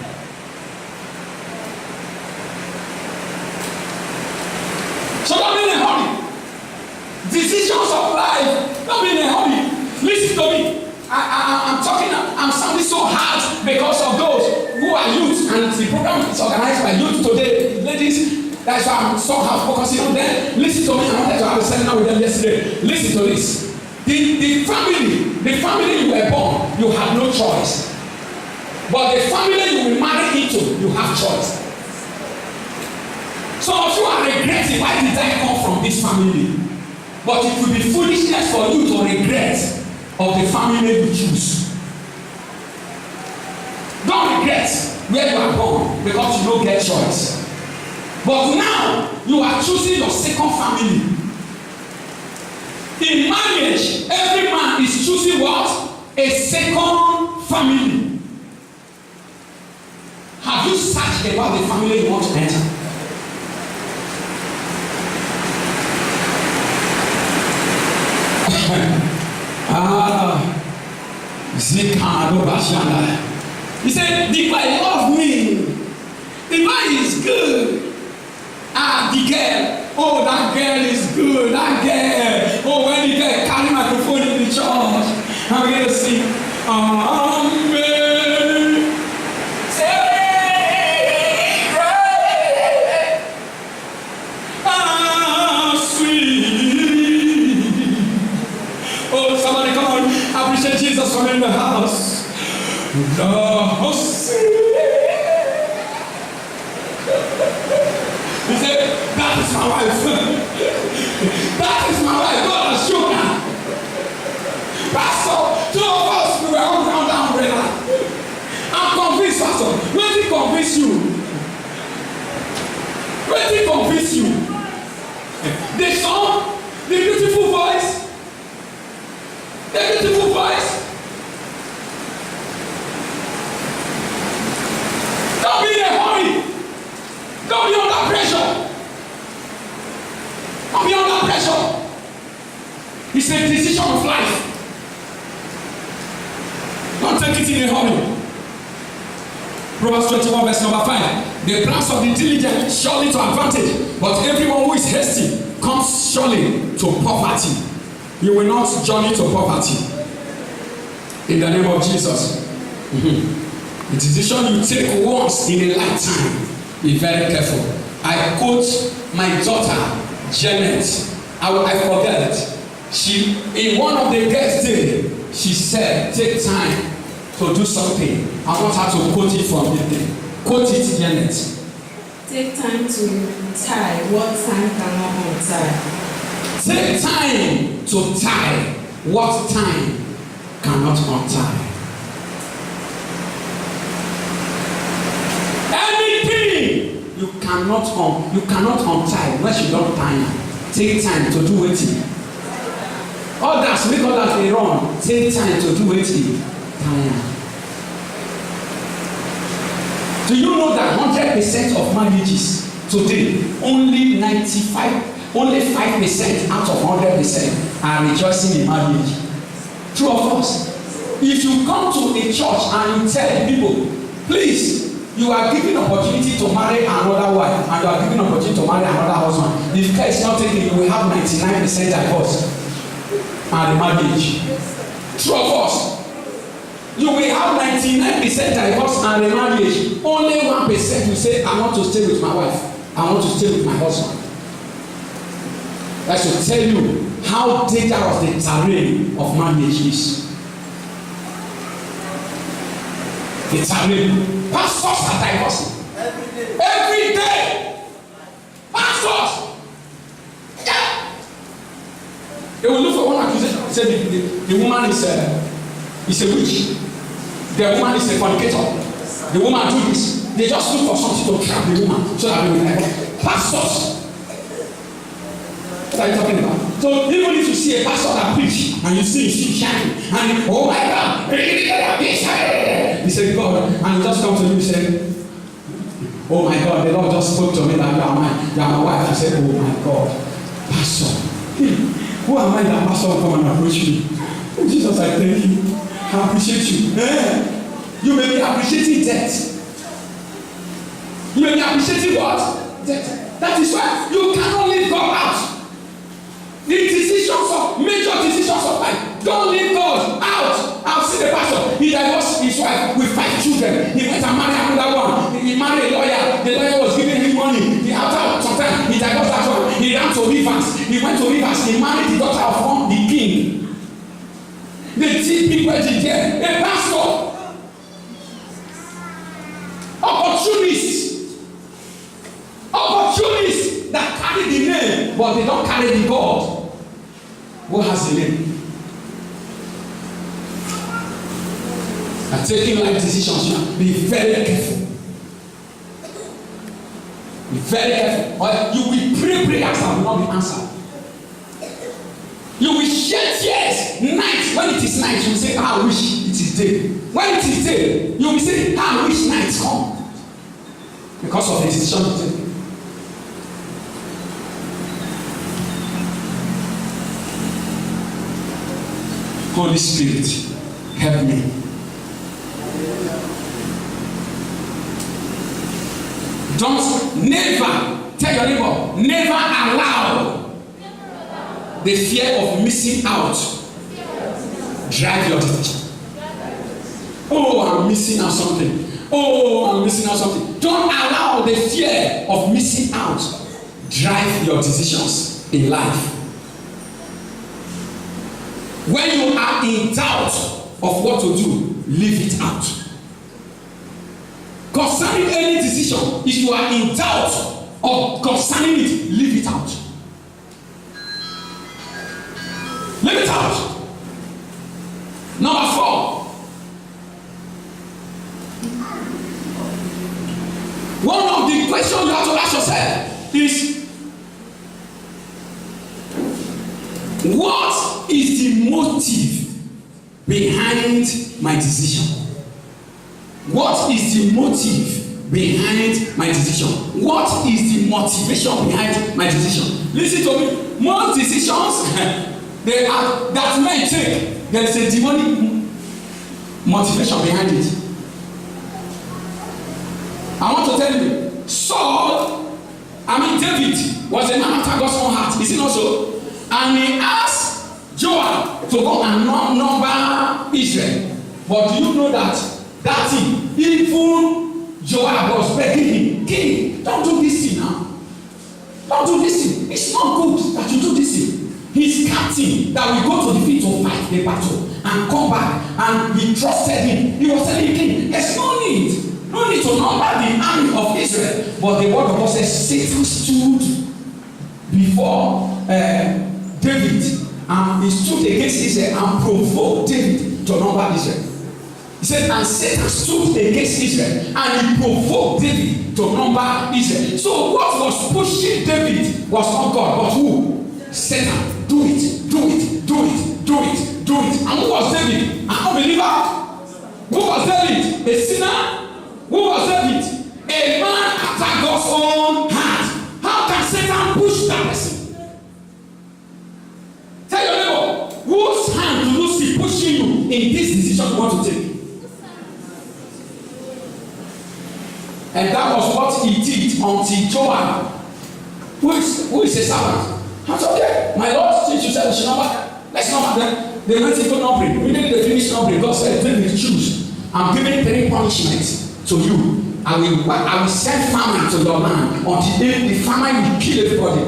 So don't be in a hurry. Decisions of life, don't be in a hurry. Listen to me. I'm sounding so hard because of those who are youth, and the program is organized by youth today. Ladies, that's why I'm so hard focusing on them. Listen to me. I wanted to have a seminar with them yesterday. Listen to this. The family you were born, you have no choice. But the family you will marry into, you have choice. Some of you are regretting, why did I come from this family? But it will be foolishness for you to regret of the family you choose. Don't regret where you are born because you don't get choice. But now you are choosing your second family. In marriage, every man is choosing what? A second family. Have you searched about the family you want to enter? He said, the guy love me. The guy is good. The girl. Oh, that girl is good. That girl. Oh, when the girl carry microphone in the church, I'm going to sing. Amen. Sweet. Oh, somebody come on. Appreciate Jesus from in the house. He said, that is my wife. That is my wife. God has shown her. Pastor, 2 of us, we were all down pastor, wetin convince you? Wetin convince you? The song, the beautiful voice, the beautiful voice. Don't be in a hurry. Don't be under pressure. Don't be under pressure. It's a decision of life. Don't take it in a hurry. Proverbs 21 verse number 5. The plans of the diligent surely to advantage, but everyone who is hasty comes surely to poverty. You will not journey to poverty. In the name of Jesus. The decision you take once in a lifetime, be very careful. I quote my daughter, Janet. I forget. She, in one of the guest day, she said, take time to do something. I want her to quote it from the thing. Quote it, Janet. Take time to tie what time cannot untie. Take time to tie what time cannot untie. Anything you cannot untie once you don't tie. Take time to do it. Others make others dey run. Take time to do it. Tie. Do you know that 100% of marriages today, only 5% out of 100% are rejoicing in marriage? True or false? If you come to a church and you tell people, please, you are given opportunity to marry another wife and you are given opportunity to marry another husband. If care is not taken, you will have 99% divorce and marriage. True or false? You will have 99% divorce and remarriage. Only 1% will say, I want to stay with my wife. I want to stay with my husband. That should tell you how dangerous the terrain of marriage is. The terrain. Pastors are divorcing. Every day. Pastors. Yeah. They will look for one accusation. Say the woman is a witch. The woman is a fornicator. The woman do this. They just look for something to trap the woman so that they will like pastors. What are you talking about? So even if you see a pastor that preach and you see him shining and oh my God, he said God, and he just come to you and say, oh my God, the Lord just spoke to me that you are my wife. I said, oh my God, pastor, who am I that pastor will come and approach me? Oh, Jesus, I thank you. I appreciate you. You may be appreciating death. You may be appreciating what? Death. That is why you cannot leave God out. The decisions of major decisions of life. Don't leave God out. I've seen the pastor. He divorced his wife with 5 children. He went and married another one. He married a lawyer. The lawyer was giving him money. After some time, he divorced that one. He ran to Rivers. He went to Rivers. He married the daughter of the king. They teach people there. A pastor. Opportunists that carry the name, but they don't carry the God. Who has the name? And taking life decisions, be very careful. Be very careful. Or you will pray prayers that will not be answered. You will shed tears night. When it is night, you will say, I wish it is day. When it is day, you will say, I wish night come. Because of the decision you take. Holy Spirit, help me. Don't never tell your neighbor, never allow the fear of missing out drive your decision. Oh, I'm missing out something. Oh, I'm missing out something. Don't allow the fear of missing out drive your decisions in life. When you are in doubt of what to do, leave it out. Concerning any decision, if you are in doubt of concerning it, leave it out. Leave it out. Number 4. One of the questions you have to ask yourself is, what is the motive behind my decision? What is the motive behind my decision? What is the motivation behind my decision? Listen to me. Most decisions that men take, there is a demonic motivation behind it. I want to tell you, David was a man after God's own heart. Is it not so? And he asked Joab to go and number Israel. But do you know that thing, even Joab was begging him, King, don't do this thing now. Don't do this thing. It's not good that you do this thing. His captain that will go to the field to fight the battle and come back, and he trusted him. He was telling the king, there's no need to number the army of Israel. But the word of God says Satan stood before David, and he stood against Israel and provoked David to number Israel. He said, and Satan stood against Israel and he provoked David to number Israel. So what was pushing David was not God, but who? Satan. Do it, do it, do it, do it, do it. And who was David? An unbeliever. Who was David? A sinner. Who was David? A man after God's own heart. How can Satan push that person? Tell your neighbor, whose hand do you see pushing you in this decision you want to take? And that was what he did until Joab, who is a servant, I said, okay, my Lord, since you said we should number, let's number them. They went into numbering. Immediately they finished numbering. God said, David, choose. I'm giving 3 punishments to you. I will send famine to your land until the famine will kill everybody.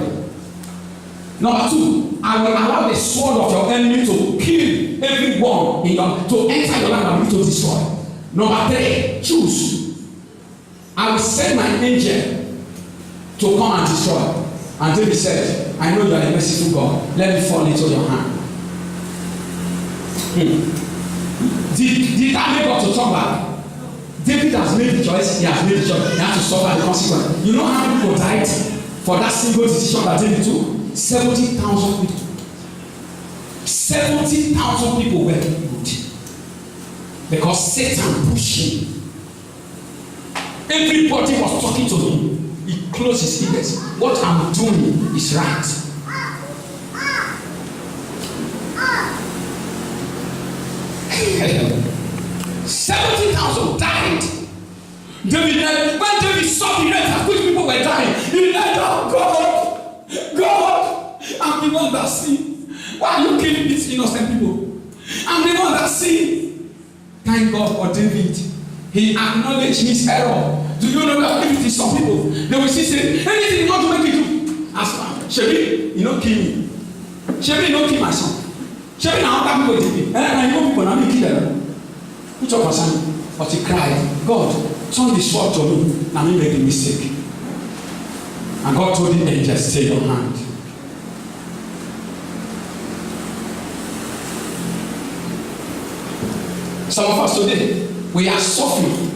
Number 2, I will allow the sword of your enemy to kill everyone to enter your land and to destroy. Number 3, choose. I will send my angel to come and destroy. And David said, I know you are a merciful God. Let me fall into your hand. Did that make God to turn back? David has made the choice. He has made the choice. He has to suffer the consequence. You know how many people died for that single decision that David took? 70,000 people. 70,000 people were killed because Satan pushed him. Everybody was talking to him. He closed his ears. What I'm doing is right. $70,000 died. When David saw the rate at which people were dying, he said, oh God, I'm the one that sin. Why are you killing these innocent people? I'm the one that sin. Thank God for David. He acknowledged his error. Do you know that if it is some people, they will say, anything you want to make it do. As Shebi, you don't kill me. Shebi, you don't kill my son. Shebi, now other people did it. And I know people now they kill them. Put up a son. But he cried, God, turn this sword to me. Now me made a mistake. And God told the angel, stay your hand. Some of us today, we are suffering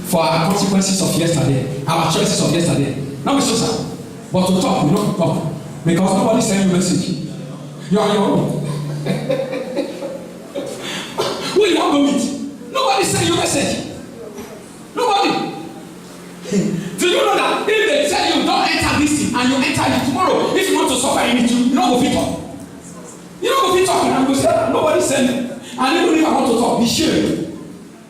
for our consequences of yesterday, our choices of yesterday. Not so sad, but to talk, we don't talk. Because nobody sent you a message. You are on your own. Who you want to meet? Nobody sent you a message. Nobody. Do you know that if they tell you don't enter this thing and you enter it tomorrow, if you want to suffer in it, you don't go fit talk. You don't go fit talk and go say, nobody sent me. And even if I want to talk, be sure.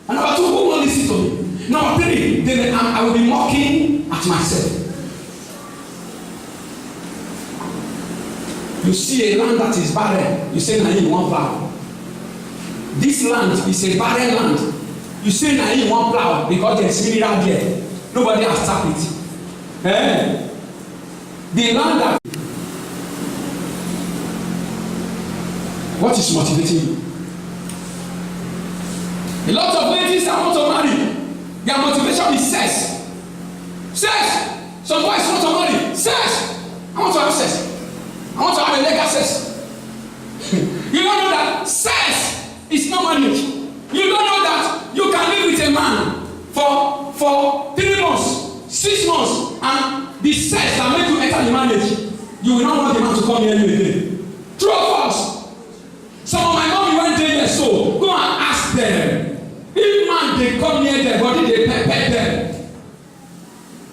And number 2, who won't listen to me? Number 3, then I will be mocking at myself. You see a land that is barren, you say, now you want plow. This land is a barren land. You say, now you want plow because there's mineral there. Nobody has tapped it. The land that. What is motivating you? A lot of ladies that want to marry, their motivation is sex. Sex. Some boys want to marry. Sex. I want to have sex. I want to have a legal sex. You don't know that sex is not marriage. You don't know that you can live with a man for 3 months, 6 months, and the sex that make you enter the marriage, you will not want the man to come near you again. True or false? Some of my mommy went there, so go and ask them. If man they come near their body, they pet them.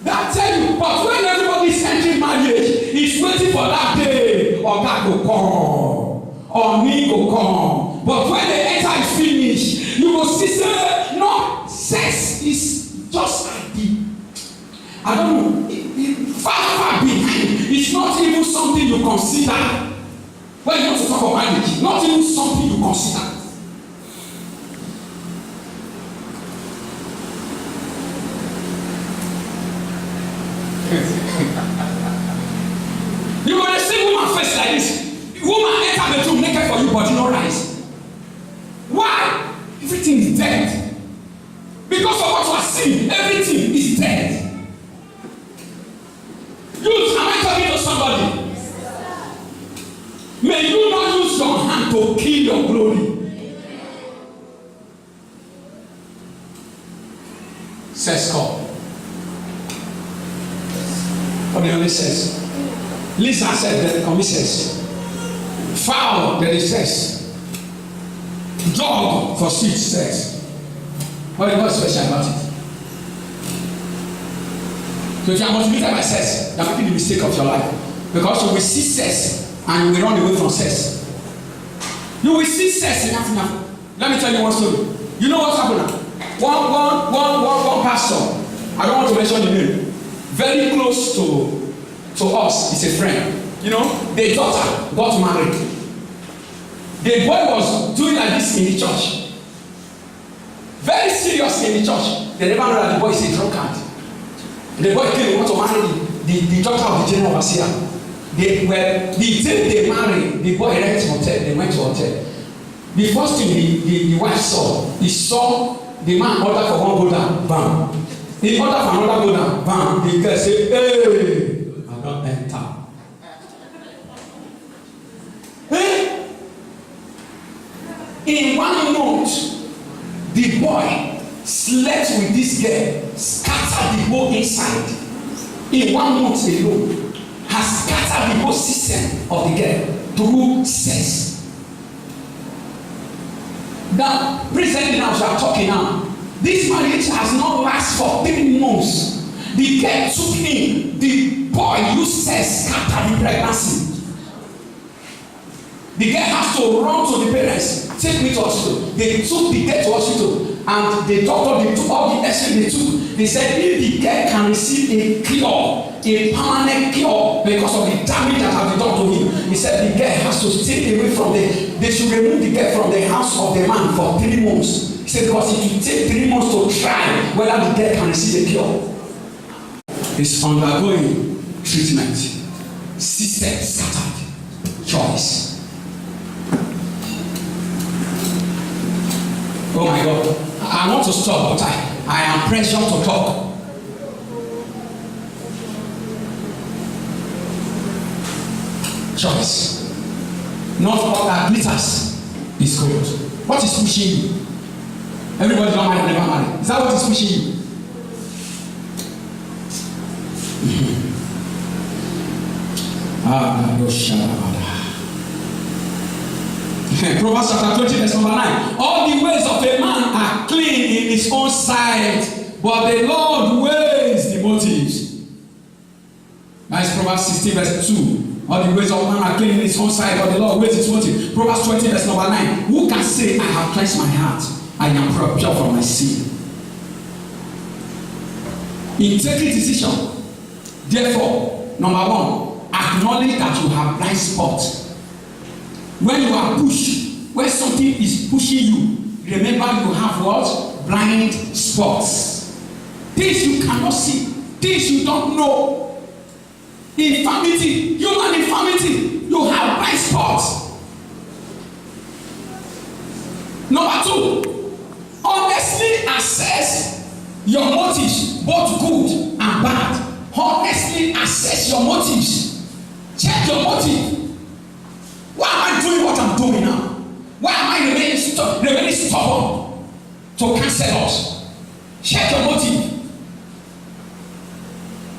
That tell you, but when everybody is entering marriage, he's waiting for that day, or God go come, or me go come. But when the enter is finished, you will see say, no, sex is just like the, I don't know, far behind. It's not even something you consider when you want to talk about marriage. Not even something you consider. You go to see woman face like this. Woman enter bedroom naked for you, body no rise. Why? Everything is dead. Because of what you are seeing, everything is dead. Youth, am I talking to somebody? May you not use your hand to kill your glory. Says God. What the only says? Lisa said that the says. Foul, there is sex. Dog for sweet sex. What is special about it? So if you are motivated by sex, you are making the mistake of your life. Because you will see sex and you will run away from sex. You will see sex enough. Let me tell you one story. You know what happened now? One pastor, I don't want to mention the name, very close to us, is a friend. You know, their daughter got married. The boy was doing like this in the church. Very serious in the church. They never know that the boy is a drunkard. The boy came and want to marry the daughter of the general overseer. The day they married, the boy rented hotel. They went to hotel. The first thing the wife saw, he saw the man order for one go down, bam. He order for another go down, bam. The girl say, hey, I don't enter. Hey? In 1 month, the boy slept with this girl, scattered the whole inside. In 1 month alone, has scattered the whole system of the girl through sex. Now, presently now, we are talking now. This marriage has not lasted for 3 months. The girl took him, the boy used sex, scattered the pregnancy. The girl has to run to the parents, take me to hospital. They took the girl to hospital, and the doctor, they took all the X-ray they took. They said if the girl can receive a cure, a permanent cure, because of the damage that has been done to him, he said the girl has to stay away from they should remove the girl from the house of the man for 3 months. He said because it will take 3 months to try whether the girl can receive a cure. He's undergoing treatment. System scattered. Choice. Oh my God. I want to stop, but I am pressured to talk. Choice. Not all that glitters is gold. What is pushing you? Everybody don't marry, never marry. Is that what is pushing you? Proverbs chapter 20 verse number 9. All the ways of a man are clean in his own sight, but the Lord weighs the motives. That is Proverbs 16 verse 2. All the ways of man are clean in his own sight, but the Lord weighs his motives. Proverbs 20 verse number 9. Who can say, I have cleansed my heart, I am pure from my sin? In taking decision, therefore, number 1, acknowledge that you have blind spot. When you are pushed, when something is pushing you, remember you have what? Blind spots. Things you cannot see, things you don't know. Infirmity, human infirmity, you have blind spots. Number 2, honestly assess your motives, both good and bad. Honestly assess your motives. Check your motive. Why am I doing what I'm doing now? Why am I remaining stubborn to cancel us? Check your motive.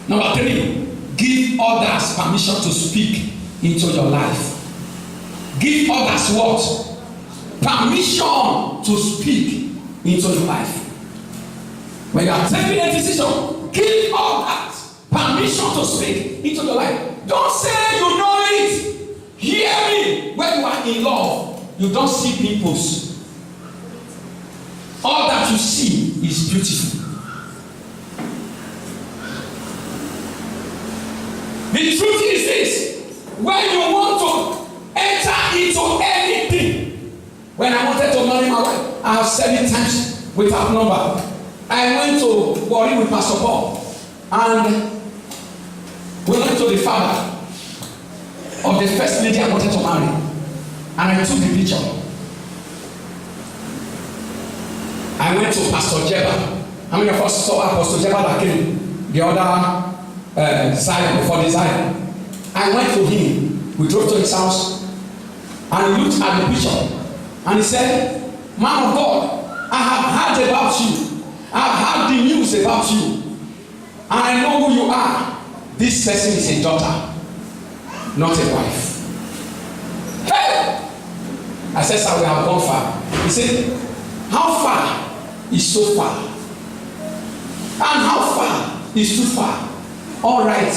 Number 3, give others permission to speak into your life. Give others what? Permission to speak into your life. When you are taking a decision, give others permission to speak into your life. Don't say you know it. Hear me. When you are in love, you don't see pimples. All that you see is beautiful. The truth is this: when you want to enter into anything, when I wanted to marry my wife, I have said it times without number. I went to Warri with Pastor Paul, and we went to the father of the first lady I wanted to marry, and I took the picture. I went to Pastor Jeba. How many of us saw Pastor Jeba that came? The other Zion, before the Zion. I went to him. We drove to his house, and he looked at the picture, and he said, "Man of God, I have heard about you. I have heard the news about you, and I know who you are. This person is a daughter, not a wife." Hey! I said, "Sir, we have gone far." He said, "How far is so far? And how far is too far? All right,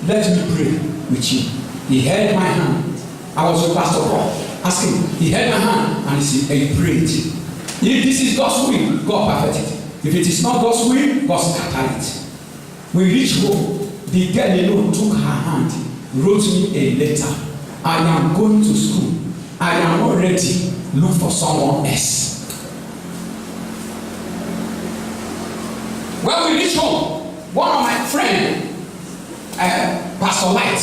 let me pray with you." He held my hand. I was with Pastor Paul asking. He held my hand and he prayed. If this is God's will, God perfect it. If it is not God's will, God scatter it. We reached home. The girl alone took her hand, wrote me a letter. "I am going to school. I am not ready. Look for someone else." When we reached home, one of my friends, Pastor Light,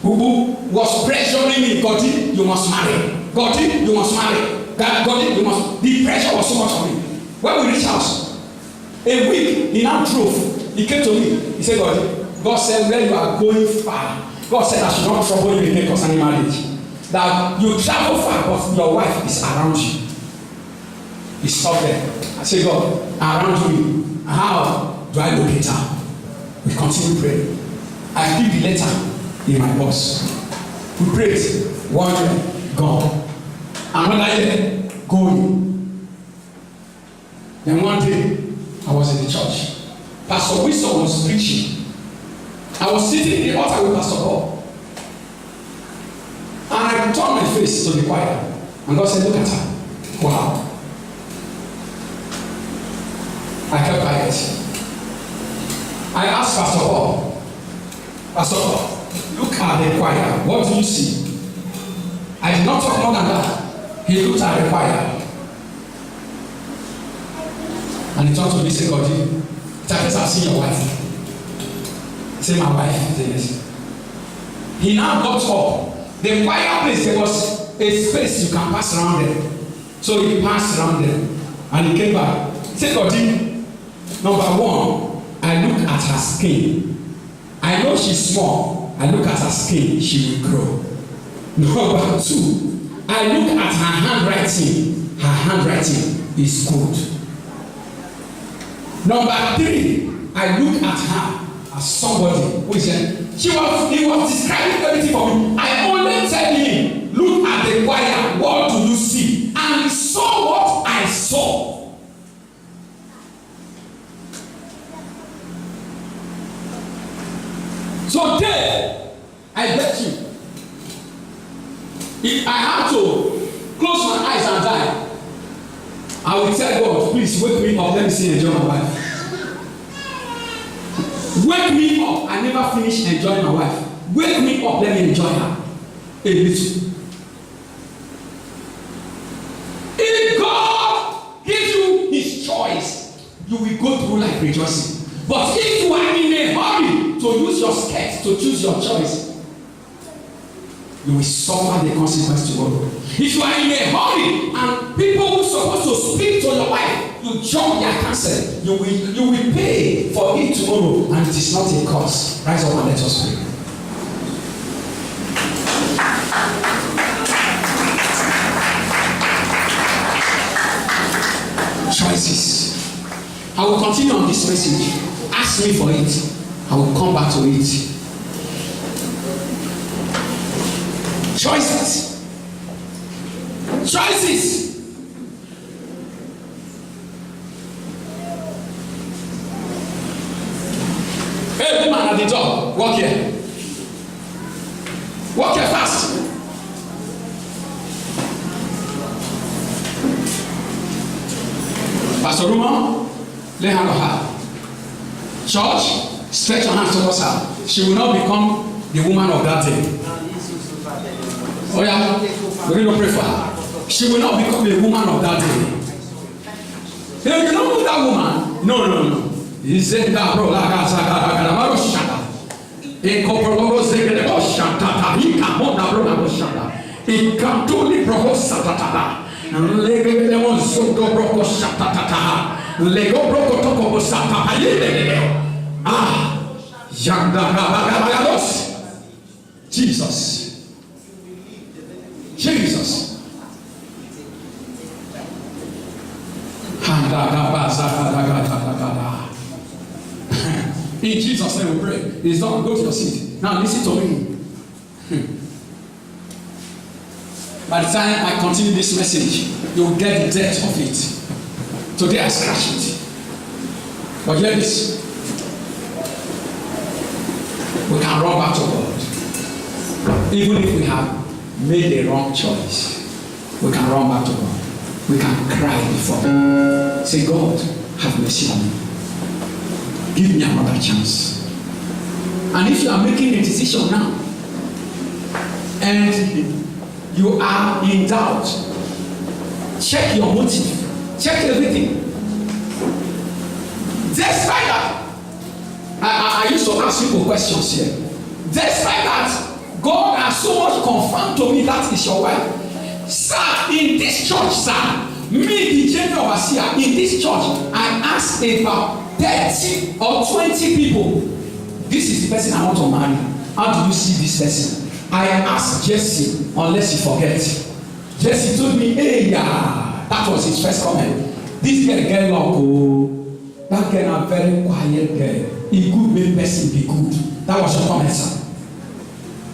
who was pressuring me, "Godi, you must marry. Godi, you must marry. Godi, you must." The pressure was so much on me. When we reached house, a week, he now drove. He came to me. He said, "Godi, God said where you are going far. God said I should not trouble you again concerning marriage. That you travel far, but your wife is around you." He stopped there. I said, "God, around me. How do I locate her?" We continue praying. I keep the letter in my box. We prayed. 1 year, gone. Another year, going. Then one day, I was in the church. Pastor Wilson was preaching. I was sitting in the altar with Pastor Paul. And I turned my face to the choir. And God said, "Look at her." Wow. I kept quiet. I asked Pastor Paul, "Pastor Paul, look at the choir. What do you see?" I did not talk more than that. He looked at the choir. And he turned to me and said, "Godi, it appears I've seen your wife." I said, "My wife?" He said, "Yes." He now got up. The choir place, there was a space you can pass around them. So he passed around them. And he came back. He said, "Godi, number 1, I look at her skin. I know she's small. I look at her skin, she will grow. Number 2, I look at her handwriting. Her handwriting is good. Number 3, I look at her as somebody who is he was describing everything for me. I only tell him, look at the choir. What do you see?" And he saw what I saw. So there, I bet you, if I had to close my eyes and die, I will tell God, "Please wake me up, let me see enjoy my wife." Wake me up. I never finished enjoying my wife. Wake me up, let me enjoy her a little. If God gives you his choice, you will go through life rejoicing. But if you are in a hurry to use your skirt to choose your choice, you will suffer the consequence tomorrow. If you are in a hurry and people who are supposed to speak to your wife, you jump their counsel, you will pay for it tomorrow, and it is not a cause. Rise up and let us pray. Choices. I will continue on this message. Ask me for it. I will come back to it. Choices. Choices. Hey, woman at the door, walk here. Walk here fast. Pastor Ruma, lay hand on her. Church, stretch your hands towards her. She will not become the woman of that day. Oh yeah, we're going to pray for her. She will not become the woman of that day. You know that woman? No. He said that bro, like I said, Jesus. In Jesus' name we pray. It's done. Go to your seat. Now listen to me. By the time I continue this message, you'll get the depth of it. Today I scratched it. But hear this. We can run back to God. Even if we have made a wrong choice, we can run back to God. We can cry before Him. Say, God, have mercy on me. Give me another chance. And if you are making a decision now, and you are in doubt, check your motive. Check everything. Despite that, I used to ask people questions here. Despite that, God has so much confirmed to me that is your wife. Sir, in this church, sir, me, the general overseer, in this church, I asked about 30 or 20 people. This is the person I want to marry. How do you see this person? I asked Jesse, unless you forget. Jesse told me, hey, yeah, that was his first comment. This girl, oh, that girl a very quiet girl. A good male person be good. That was your comment, sir.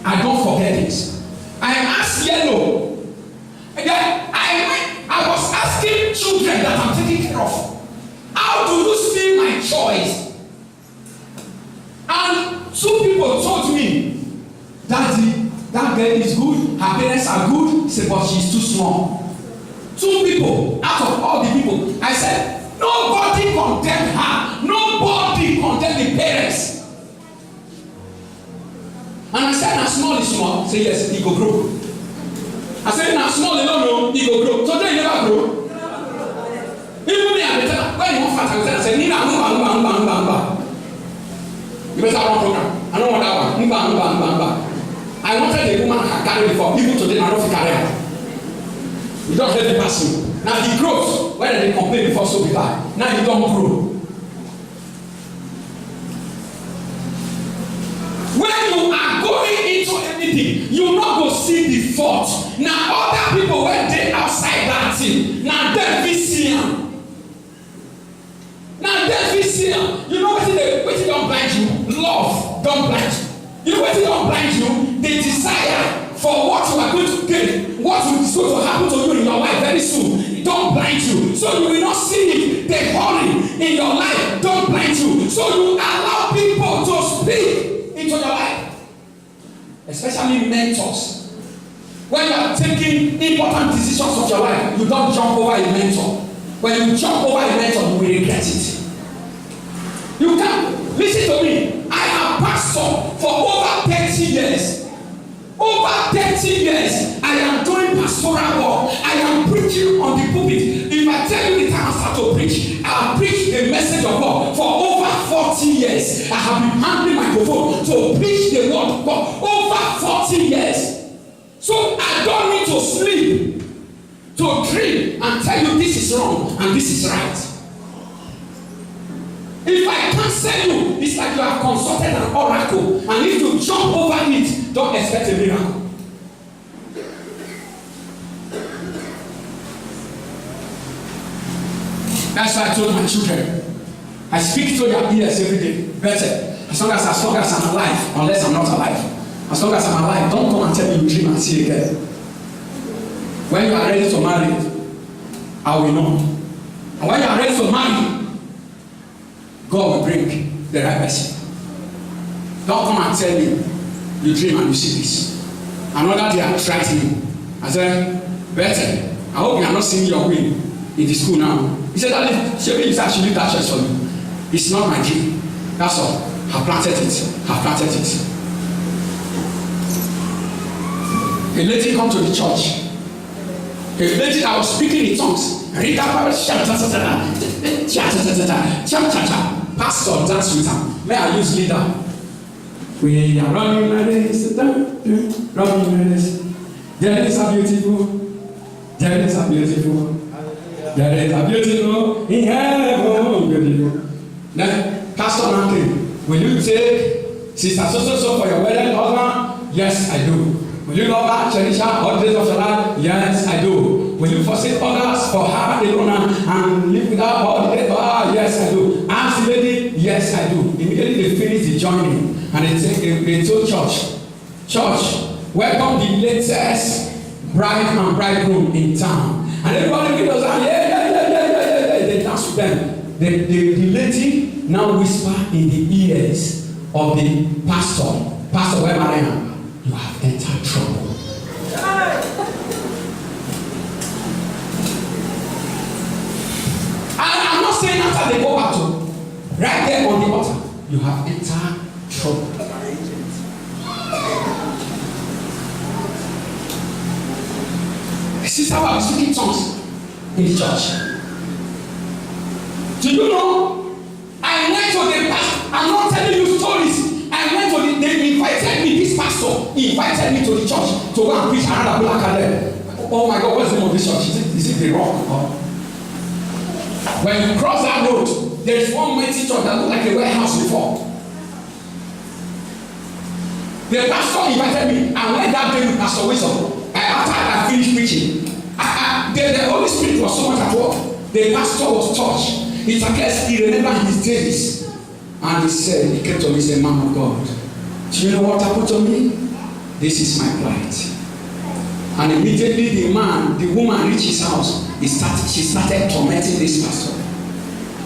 I don't forget it. I asked Yellow. Again, I was asking children that I'm taking care of. How do you see my choice? And 2 people told me, Daddy, that girl is good, her parents are good, say, but she's too small. 2 people out of all the people, I said, nobody condemned her, nobody condemned the parents. And I said, now small is small. Say yes, he go grow. I said, now small, no, he go grow. So then he never grow. Even me, I tell when you want fat, I say, Nina, you better run program. I don't want that one. I wanted the woman I carried before. People today are not carry her. You don't let the person. Now he grows. When they complain before so be bad. Now you don't grow. When you are going into anything, you not go see the fault. Now other people when they outside that thing, now they be seeing. Now they be seeing. You know what it don't blind you? Love don't blind you. You know what it don't blind you? The desire for what you are going to get, what is going to happen to you in your life very soon. It don't blind you. So you will not see it. The hurry in your life don't blind you. So you allow people to speak into your life, especially mentors. When you are taking important decisions of your life, you don't jump over a mentor. When you jump over a mentor, you will regret it. You can listen to me. I am pastor for over 30 years. Over 30 years, I am doing pastoral work. I am preaching on the pulpit. If I tell you the time I start to preach, I have preached the message of God for over 40 years. I have been handling my microphone to preach the word of God over 40 years. So I don't need to sleep to dream and tell you this is wrong and this is right. If I cancel you, it's like you have consulted an oracle, and if you jump over it, don't expect a miracle. That's why I told my children, I speak to their ears every day. Better, As long as I'm alive, unless I'm not alive. As long as I'm alive, don't come and tell me you dream and see again. When you are ready to marry, I will know. And when you are ready to marry, God will bring the right person. Don't come and tell me you dream and you see this. Another day I tried him. I said, better. I hope you are not seeing your win in the school now. He said, Daddy, Shebi, you should leave that church for me. It's not my dream. That's all. I planted it. A lady come to the church. A lady that was speaking in tongues. Pastor dance with her. May I use leader? We are running like this. Running like this. There is a beautiful. There is a beautiful in heaven, beautiful. Then, Pastor Mountain, will you take Sister so for your wedding husband? Yes, I do. Will you love her, cherish her, all the days of your life? Yes, I do. Will you forsake others for her alone and live with her all the days of her life? Yes, I do. Ask the lady? Yes, I do. Immediately they finish the joining and they told church, welcome the latest bride and bridegroom in town. And everybody goes, yeah. They dance with them. The lady now whisper in the ears of the Pastor Weber, you have entered trouble. I'm not saying after they go out to, right there on the altar, you have entered trouble. Sister was speaking tongues in the church. Do you know? I went to the pastor. I'm not telling you stories. I went to they invited me. This pastor invited me to the church to go and preach another black academy. Oh my God, what's the name of this church? Is it the Rock? When you cross that road, there is one mighty church that looked like a warehouse before. The pastor invited me, and when that day with Pastor Wilson. After I finished preaching, the Holy Spirit was so much at work. The pastor was touched. It's a case he remembered his days. And he came to me and said, Man of God, do you know what happened to me? This is my plight. And immediately the woman reached his house. She started tormenting this pastor.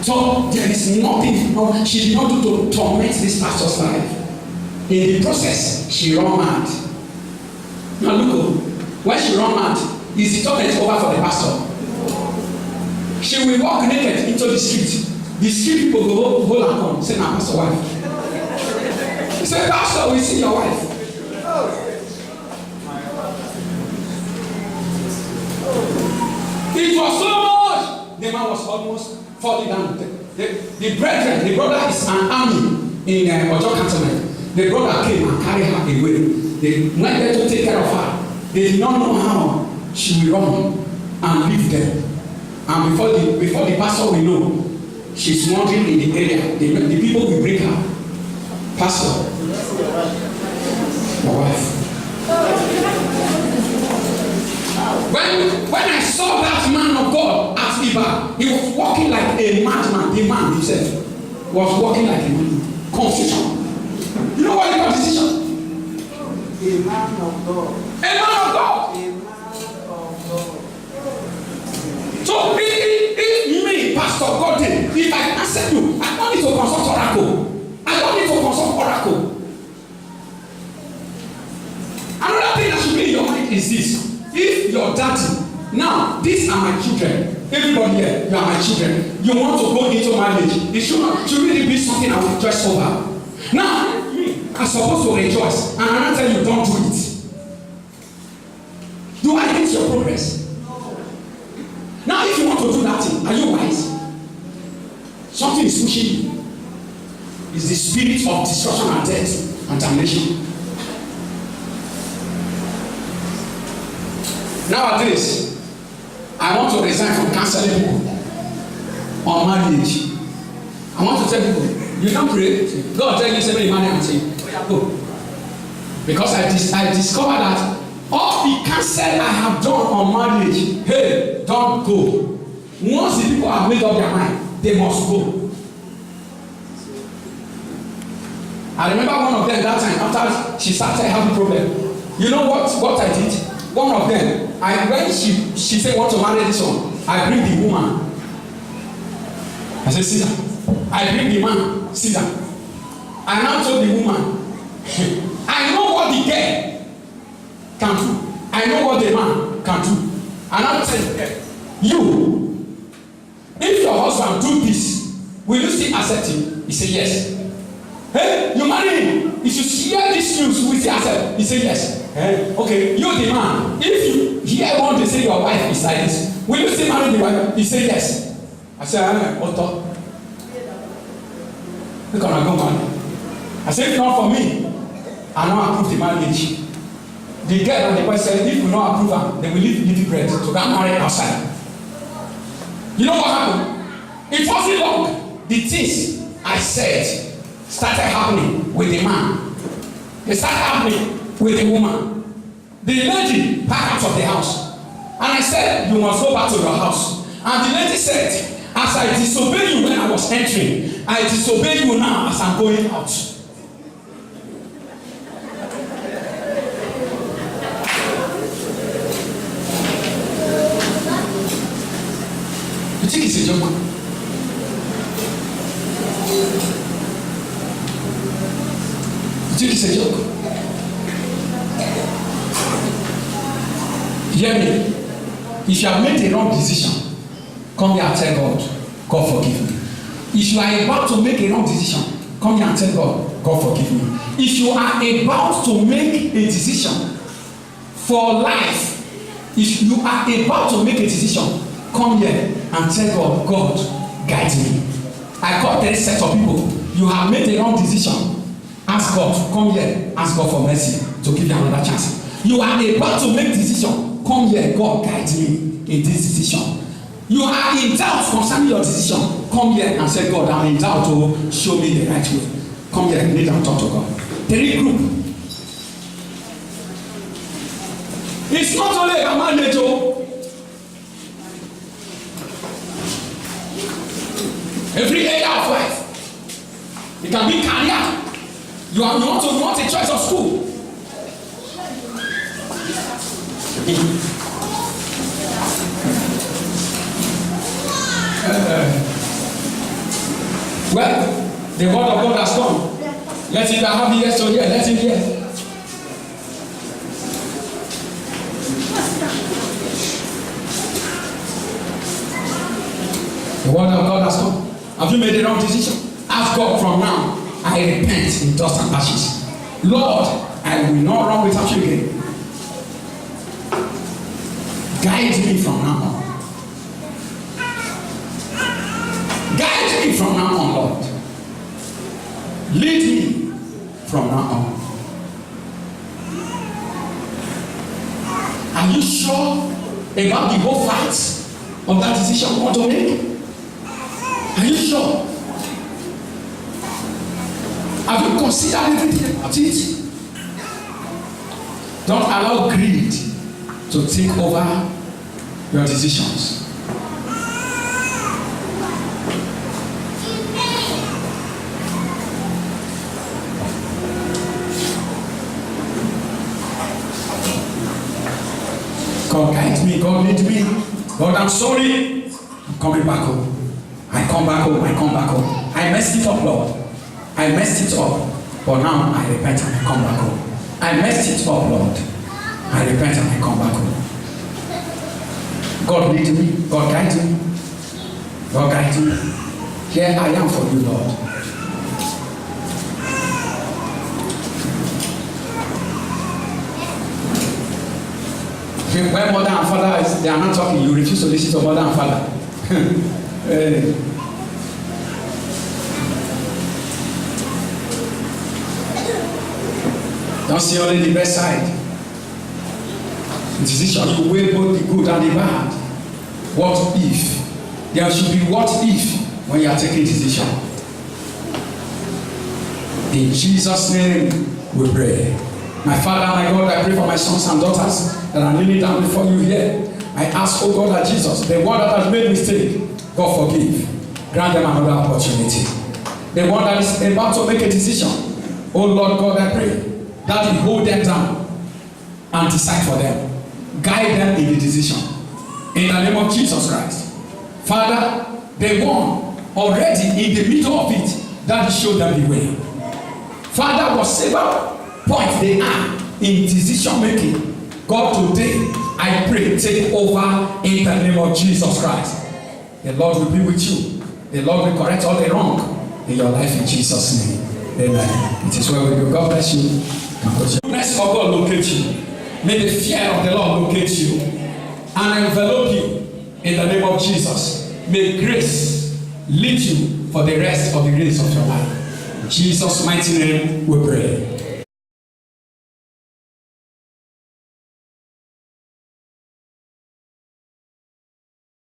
So there is nothing she did not do to torment this pastor's life. In the process, she ran mad. Now look, when she run mad, is the torment over for the pastor? She will walk naked into the street. The street people go hold and come, say, "Now, pastor wife." He said, "Pastor, we see your wife." It was so much. The man was almost falling down. The brother is an army in Ojo Cantonment. The brother came and carried her away. They went there to take care of her. They did not know how she will run and leave them. And before the pastor will know, she's wandering in the area. The people will bring her. Pastor, your wife. When I saw that man of God at Iba, he was walking like a madman. The man himself was walking like a madman. Confusion. You know what the confusion? A man of God. A man of God. A man of God. So if me, Pastor Gordon, if I accept you, I don't need to consult Oracle. Another thing that should be in your mind is this. If your daddy, now these are my children. Everybody here, you are my children. You want to go into marriage. It should really be something I will rejoice over. Now, I'm supposed to rejoice, and I'm not telling you don't do it. Do I hate your progress? Now, if you want to do that thing, are you wise? Something is pushing you. It's the spirit of destruction and death and damnation. Nowadays, I want to resign from counseling people on marriage. I want to tell people, you don't pray. God tell you somebody marry and say, go. Because I discovered that all the counsel I have done on marriage, hey, don't go. Once the people have made up their mind, they must go. I remember one of them that time after she started having problem. You know what I did? One of them, when she said want to marry this one, I bring the woman. I said, sit down. I bring the man, sit down. I now told the woman, I know what the girl can do. I know what the man can do. And I said, you, if your husband do this, will you still accept him? He said, yes. Hey, you marry him. If you hear this news, will you still accept? He said, yes. Hey, okay, you the man. If you hear one they say your wife is like this, will you still marry the wife? He said, yes. I said, what talk? Look on go marry. I said, if not for me, I don't approve the marriage. The girl and the boy said, if we don't approve her, then we leave bread to get married outside. You know what happened? It wasn't long. The things I said started happening with the man. They started happening with the woman. The lady packed out of the house. And I said, you must go back to your house. And the lady said, as I disobeyed you when I was entering, I disobey you now as I'm going out. You think it's a joke? You think it's a joke? Hear me. If you have made a wrong decision, come here and tell God, God forgive me. If you are about to make a wrong decision, come here and tell God, God forgive me. If you are about to make a decision for life, if you are about to make a decision, come here and tell God, God, guide me. I call this set of people. You have made a wrong decision. Ask God, come here, ask God for mercy to give you another chance. You are about to make a decision. Come here, God, guide me in this decision. You are in doubt concerning your decision. Come here and say, God, I'm in doubt to show me the right way. Come here, kneel and talk to God. Three group. It's not only a mandate. Every area of life. It can be career. You want a choice of school. Well, the word of God has come. Let it have ears to hear. Let him hear. The word of God has come. Have you made the wrong decision? Ask God from now. I repent in dust and ashes. Lord, I will not run without you again. Guide me from now on. Guide me from now on, Lord. Lead me from now on. Are you sure about the whole facts of that decision you want to make? Are you sure? Have you considered everything about it? Don't allow greed to take over your decisions. God guide me, God lead me. God, I'm sorry. I'm coming back home. I come back home, I come back home. I messed it up, Lord. I messed it up. But now I repent and I come back home. I messed it up, Lord. I repent and I come back home. God lead me, God guide me. God guide me. Here I am for you, Lord. When mother and father they are not talking, you refuse to listen to mother and father. Don't see only the best side. The decision you weigh both the good and the bad. What if? There should be what if when you are taking a decision. In Jesus' name we pray. My Father, my God, I pray for my sons and daughters that are kneeling down before you here. I ask, oh God, that Jesus, the one that has made mistake, God forgive. Grant them another opportunity. The one that is about to make a decision, Oh Lord God, I pray that you hold them down and decide for them. Guide them in the decision. In the name of Jesus Christ. Father, they won already in the middle of it, that you show them the way. Father, whatever point they are in decision making, God, today I pray, take over in the name of Jesus Christ. The Lord will be with you. The Lord will correct all the wrong in your life in Jesus' name. Amen. It is well with you. God bless you. The goodness of God locate you. May the fear of the Lord locate you and envelop you in the name of Jesus. May grace lead you for the rest of the days of your life. In Jesus' mighty name we pray.